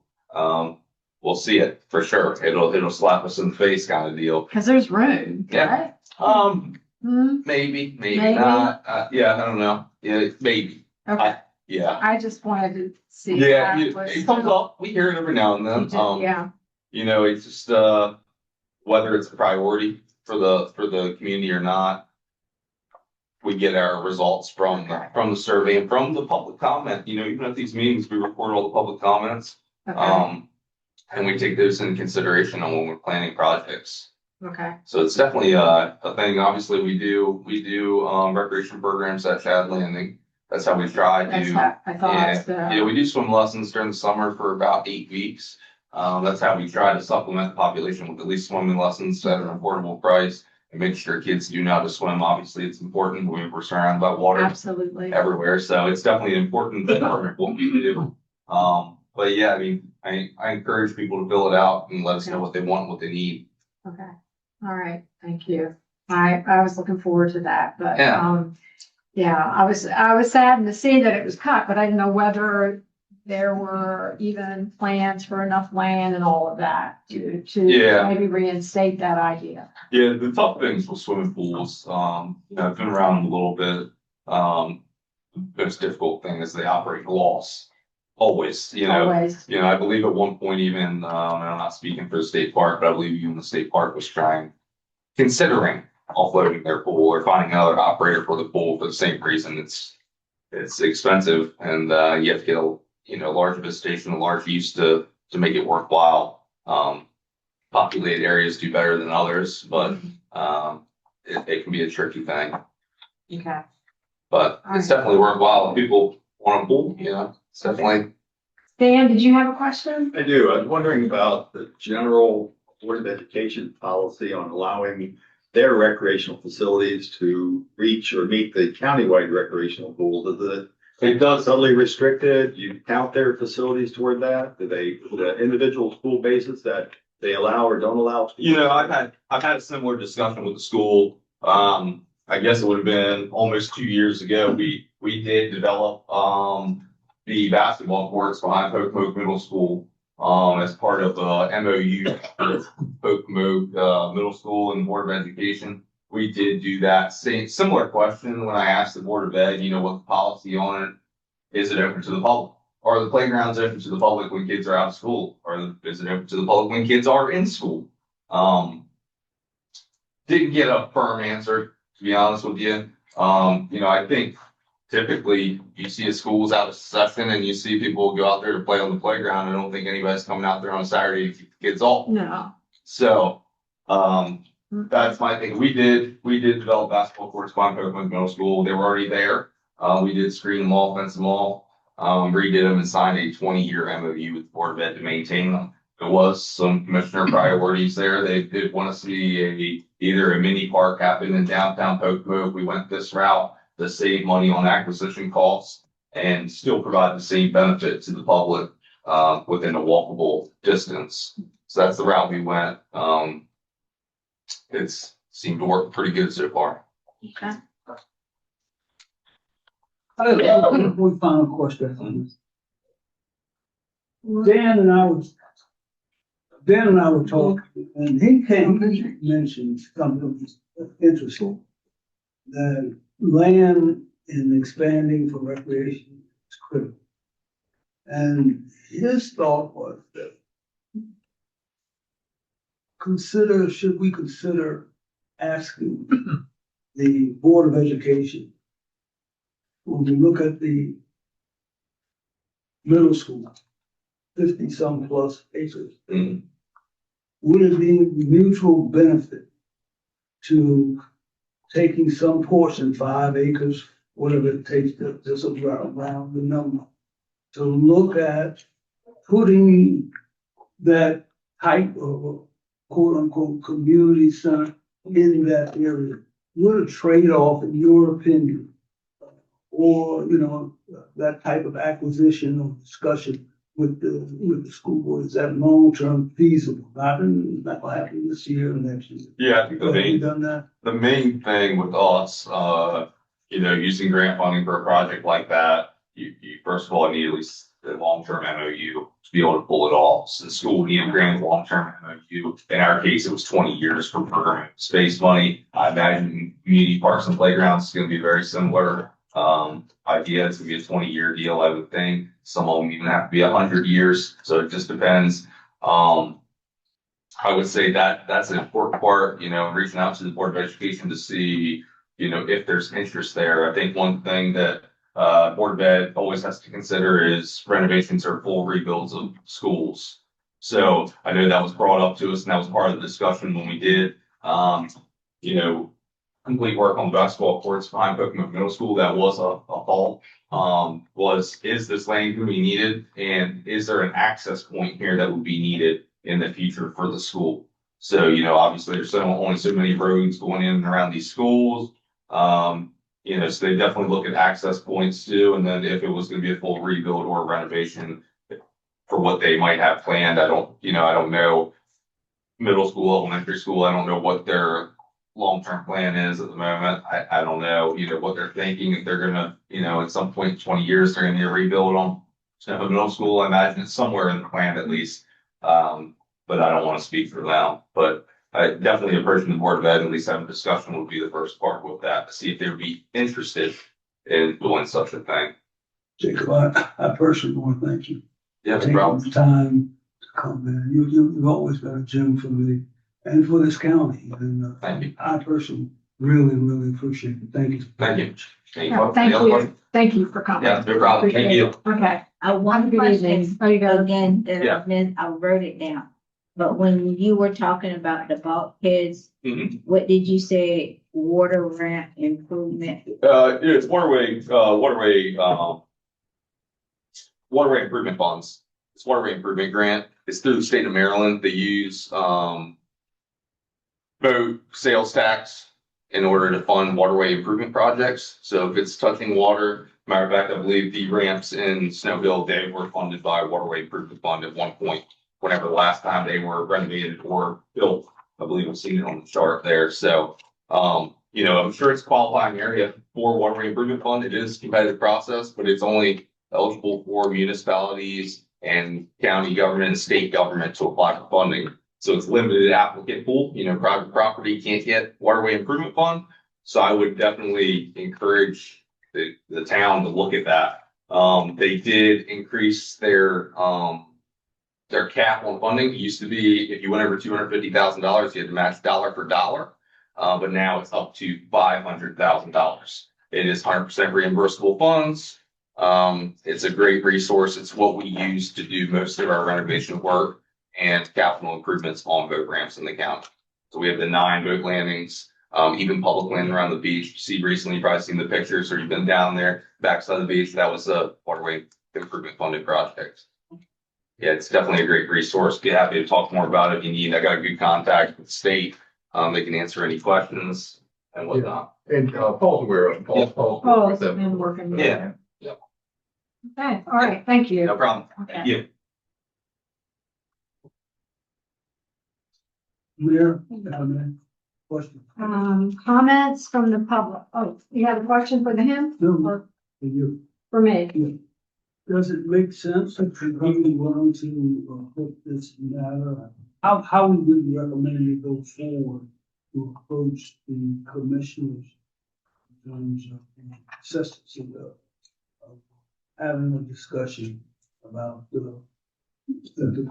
we'll see it for sure. It'll slap us in the face kind of deal. Because there's room, Yeah. right? Maybe not. Yeah, I don't know. Yeah, maybe. Okay, Yeah. I just wanted to see. Yeah, if that it comes up. We hear it every now and then. Yeah, It's just whether it's a priority for the community or not. We get our results from the survey and from the public comment. Even at these meetings, we record all the public comments. okay, And we take those into consideration when we're planning projects. okay, So it's definitely a thing. Obviously, we do recreation programs at Shad Landing. That's how we try that's to. that, I thought. Yeah, we do swim lessons during the summer for about 8 weeks. That's how we try to supplement the population with at least swimming lessons at an affordable price and make sure kids do know how to swim. Obviously, it's important. We're surrounded by water Absolutely. everywhere, so it's definitely an important part of what we do. But yeah, I encourage people to fill it out and let us know what they want, what they need. Okay, all right, thank you. I was looking forward to that, but, Yeah. yeah, I was saddened to see that it was cut, but I didn't know whether there were even plans for enough land and all of that to Yeah. maybe reinstate that idea. Yeah, the tough things with swimming pools, I've been around them a little bit. The most difficult thing is they operate loss. Always, Always, I believe at one point even, and I'm not speaking for the state park, but I believe even the state park was considering offloading their pool or finding another operator for the pool for the same reason. It's it's expensive and, you have to get a, large visitation, a large use to make it worthwhile. Populated areas do better than others, but, it can be a tricky thing, Okay. but it's definitely worthwhile. If people want a pool, it's definitely. Dan, did you have a question? I do. I was wondering about the general Board of Education policy on allowing their recreational facilities to reach or meet the countywide recreational goal. It does totally restricted. You count their facilities toward that? Do they, the individual school basis that they allow or don't allow? I've had a similar discussion with the school. I guess it would have been almost 2 years ago. We did develop, the basketball courts behind Pocomoke Middle School, as part of the MOU with Pocomoke, Middle School and Board of Education. We did do that. Similar question when I asked the Board of Ed, what the policy on it, is it open to the public? Are the playgrounds open to the public when kids are out of school? Or is it open to the public when kids are in school? Didn't get a firm answer, to be honest with you. I think typically you see a school's out of session and you see people go out there to play on the playground. I don't think anybody's coming out there on a Saturday to keep the kids off. No. So, that's my thing. We did develop basketball courts behind Pocomoke Middle School. They were already there. We did screen them all, fence them all, redid them and signed a 20-year MOU with the Board of Ed to maintain them. There was some commissioner priorities there. They did want to see either a mini park happen in downtown Pocomoke. We went this route to save money on acquisition costs and still provide the same benefit to the public, within a walkable distance. So that's the route we went. It's seemed to work pretty good so far. Okay. I have one final question on this. Dan and I were talking, and he mentioned something interesting, that land in expanding for recreation is critical. And his thought was that should we consider asking the Board of Education, when we look at the middle school, 50-some plus acres, would it be mutual benefit to taking some portion, 5 acres, whatever it takes to just around the number, to look at putting that type of quote unquote community center in that area? What a trade-off, in your opinion, or that type of acquisition or discussion with the school board, is that long-term feasible? Not gonna happen this year or next year. Yeah, I think Have you done that? the main thing with us, using grant funding for a project like that, you first of all need at least a long-term MOU to be able to pull it off. So the school needed granted long-term MOU. In our case, it was 20 years for program space money. I imagine community parks and playgrounds is going to be very similar. Idea it's going to be a 20-year deal, I would think. Some of them even have to be 100 years. So it just depends. I would say that that's an important part, reaching out to the Board of Education to see, if there's interest there. I think one thing that Board of Ed always has to consider is renovations or full rebuilds of schools. So I know that was brought up to us and that was part of the discussion when we did, complete work on basketball courts behind Pocomoke Middle School. That was a fault. Is this land going to be needed? And is there an access point here that would be needed in the future for the school? So, obviously there's only so many roads going in and around these schools. So they definitely look at access points too. And then if it was going to be a full rebuild or renovation for what they might have planned, I don't know middle school, elementary school. I don't know what their long-term plan is at the moment. I don't know, what they're thinking. If they're going to, at some point in 20 years, they're going to need a rebuild on middle school. I imagine it's somewhere in the plan at least. But I don't want to speak for them, but definitely approaching the Board of Ed, at least having a discussion would be the first part with that, to see if they would be interested in doing such a thing. Jacob, I personally want to thank you. Yeah, no Taking problem. the time to come in. You've always been a gem for me and for this county. And Thank you. I personally really, really appreciate it. Thank you. Thank you. Any Yeah, questions? thank Any other you. questions? Thank you for coming. Yeah, no problem. Thank Appreciate you. it. Okay. Have One a good question, evening. Oh, you got it. again, Yeah. I wrote it down. But when you were talking about the bulkheads, Mhm. what did you say, water ramp improvement? It's waterway improvement funds. It's waterway improvement grant. It's through the state of Maryland. They use, boat sales tax in order to fund waterway improvement projects. So if it's touching water, matter of fact, I believe the ramps in Snowville, they were funded by Waterway Improvement Fund at one point, whenever the last time they were renovated or built. I believe I've seen it on the chart there. So, I'm sure it's a qualifying area for Waterway Improvement Fund. It is a competitive process, but it's only eligible for municipalities and county government and state government to apply for funding. So it's limited applicant pool, private property can't get Waterway Improvement Fund. So I would definitely encourage the town to look at that. They did increase their cap on funding. It used to be if you went over $250,000, you had to match dollar for dollar. But now it's up to $500,000. It is 100% reimbursable funds. It's a great resource. It's what we use to do most of our renovation work and capital improvements on boat ramps in the county. So we have the 9 boat landings, even public landing around the beach. You see recently, you've probably seen the pictures or you've been down there, backside of the beach. That was a waterway improvement funded project. Yeah, it's definitely a great resource. Be happy to talk more about it if you need. I got a good contact with the state. They can answer any questions and whatnot. And Paul's aware of it. Paul's Oh, with it's them. been working. with Yeah. you. Yep. Okay, all right, thank you. No problem. Okay. Thank you. Mayor, I have a question. Comments from the public. Oh, you have a question for him No, or for you. for me? Does it make sense if we really want to put this matter? How would you recommend you go forward to approach the commissioners in terms of the consistency of having a discussion about the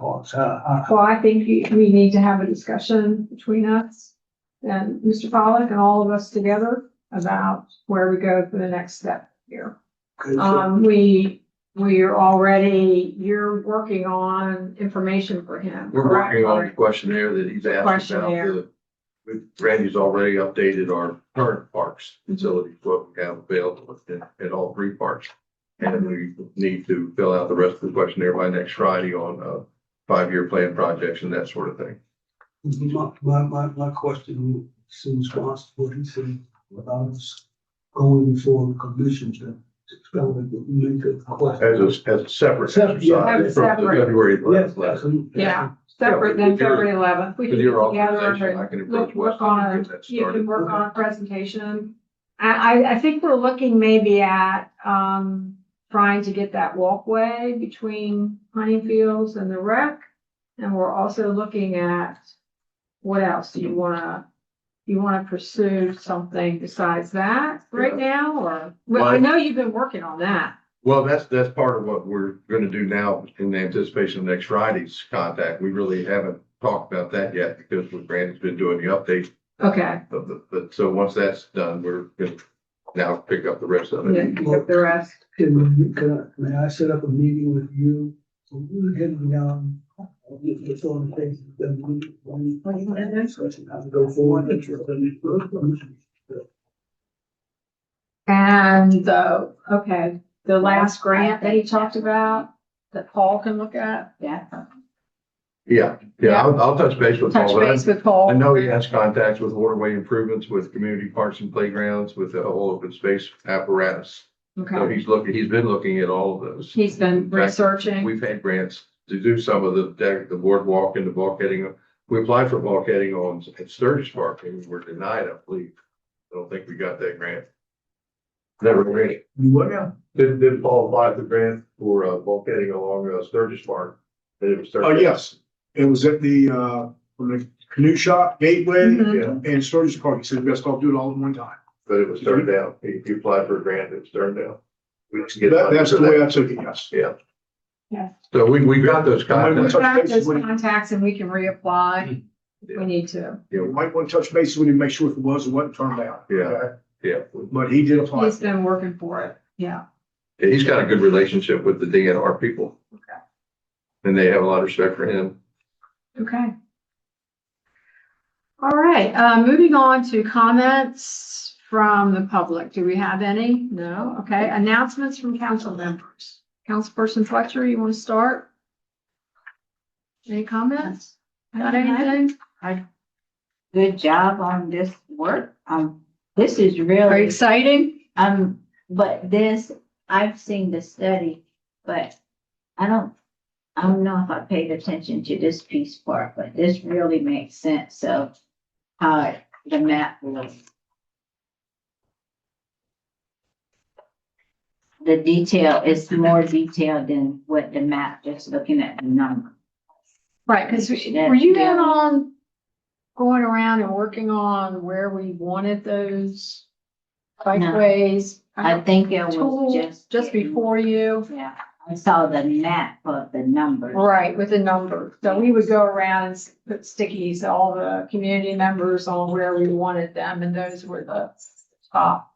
parks? Well, I think we need to have a discussion between us and Mr. Pollack and all of us together about where we go for the next step here. Okay, so- You're working on information for him. We're correct? working on the questionnaire that he's asked Questionnaire. about. Randy's already updated our current parks facilities, what we have available in all 3 parks. And we need to fill out the rest of the questionnaire by next Friday on 5-year plan projects and that sort of thing. My question seems response to what he said about us going before the commission to make a question. As a separate Separate, yeah. exercise from the Separate. February Yes, 11th letter. absolutely. Yeah, separate than with your- February 11th. We can with your get together authorization, I can and approach work Weston on, and get that you can started. work on a presentation. I think we're looking maybe at, trying to get that walkway between Honeyfields and the wreck. And we're also looking at, what else do you wanna pursue something besides that right now, or? Well, I Well, know you've been working on that. Well, that's part of what we're gonna do now in anticipation of next Friday's contact. We really haven't talked about that yet because Randy's been doing the update Okay, of but so once that's done, we're gonna now pick up the rest of yeah, it. pick up the rest. May I set up a meeting with you? We're getting down. It's on the face. Discussion how to go forward. And the last grant that he talked about, that Paul can look at? Yeah. Yeah, I'll touch base with Touch Paul. but base with Paul. I know he has contacts with waterway improvements, with community parks and playgrounds, with the whole open space apparatus. So Okay, he's been looking at all of those. he's been In fact, researching. We've had grants to do some of the boardwalk and the bulkheading. We applied for bulkheading at Sturgis Park and we were denied, I believe. I don't think we got that grant. Never really. Well, Did Paul apply for the grant for bulkheading along Sturgis Park? And it was Sturgis. Yes, it was at the, from the canoe shop, Gateway, Mhm. Yeah, and Sturgis Park. He said, best I'll do it all at one time. but it was turned down. He applied for a grant, it was turned down. We just get That's the way I took it, yes. Yeah. Yeah. So we got those contacts. We have touch base those with him. contacts and we can reapply if we need to. You might want to touch base with him, make sure if it was or wasn't turned down. Yeah. Okay? Yeah. but he did apply. He's been working for it. Yeah. He's got a good relationship with the DNR people. Okay. And they have a lot of respect for him. Okay. All right, moving on to comments from the public. Do we have any? No? Okay, announcements from council members. Councilperson Fletcher, you want to start? Any comments? Got anything? Good job on this work. This is Are really, exciting? but this, I've seen the study, but I don't know if I paid attention to this piece part, but this really makes sense of how the map was. The detail is more detailed than what the map, just looking at the number. Right, because were you in on going around and working on where we wanted those bikeways? I think it was Tool just before you. Yeah, I saw the map of the numbers. Right, with the number. So we would go around and put stickies, all the community members on where we wanted them, and those were the top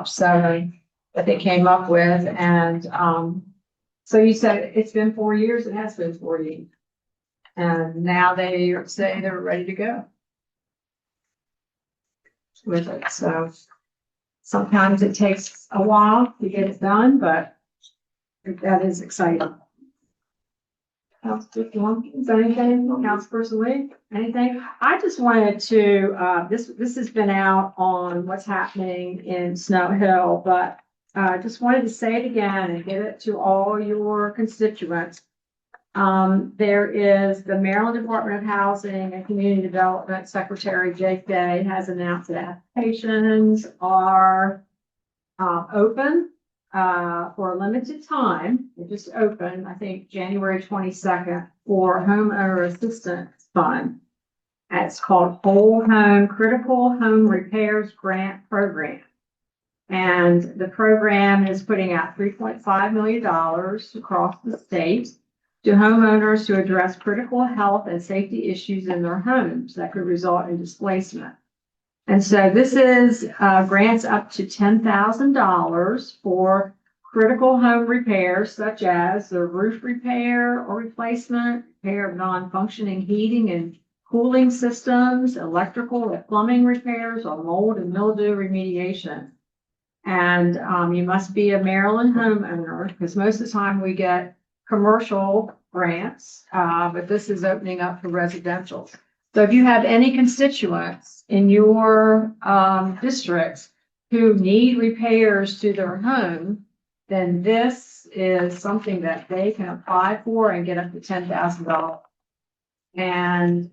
7 that they came up with. And so you said it's been 4 years, it has been 4 years. And now they say they're ready to go with it. So sometimes it takes a while to get it done, but that is exciting. Is there anything, Councilperson Lee? Anything? I just wanted to, this has been out on what's happening in Snow Hill, but just wanted to say it again and get it to all your constituents. There is the Maryland Department of Housing and Community Development Secretary Jake Day has announced that applications are open for a limited time. They're just open, I think, January 22nd for Homeowner Assistance Fund. And it's called Whole Home Critical Home Repairs Grant Program. And the program is putting out $3.5 million across the state to homeowners to address critical health and safety issues in their homes that could result in displacement. And so this is grants up to $10,000 for critical home repairs, such as the roof repair or replacement, repair of non-functioning heating and cooling systems, electrical or plumbing repairs, or mold and mildew remediation. And you must be a Maryland homeowner, because most of the time we get commercial grants, but this is opening up for residential. So if you have any constituents in your districts who need repairs to their home, then this is something that they can apply for and get up to $10,000. And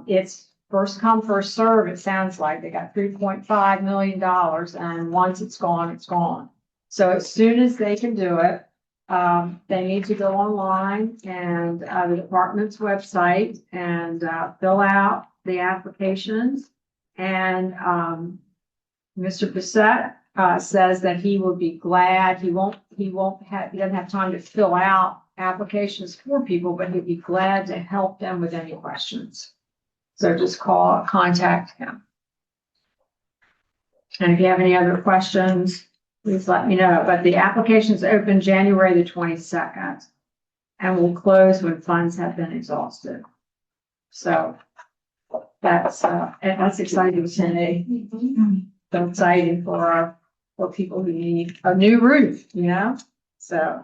it's first come, first serve. It sounds like they got $3.5 million, and once it's gone, it's gone. So as soon as they can do it, they need to go online and the department's website and fill out the applications. And Mr. Bissett says that he will be glad. He doesn't have time to fill out applications for people, but he'd be glad to help them with any questions. So just contact him. And if you have any other questions, please let me know. But the applications open January the 22nd and will close when funds have been exhausted. So that's exciting to me. So exciting for people who need a new roof, So,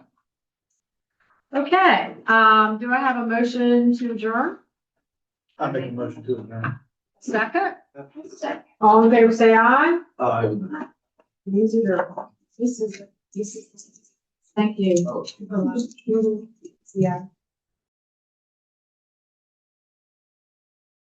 okay. Do I have a motion to adjourn? I make a motion to adjourn. Second? All in favor, say aye. These are, this is, thank you. Yeah.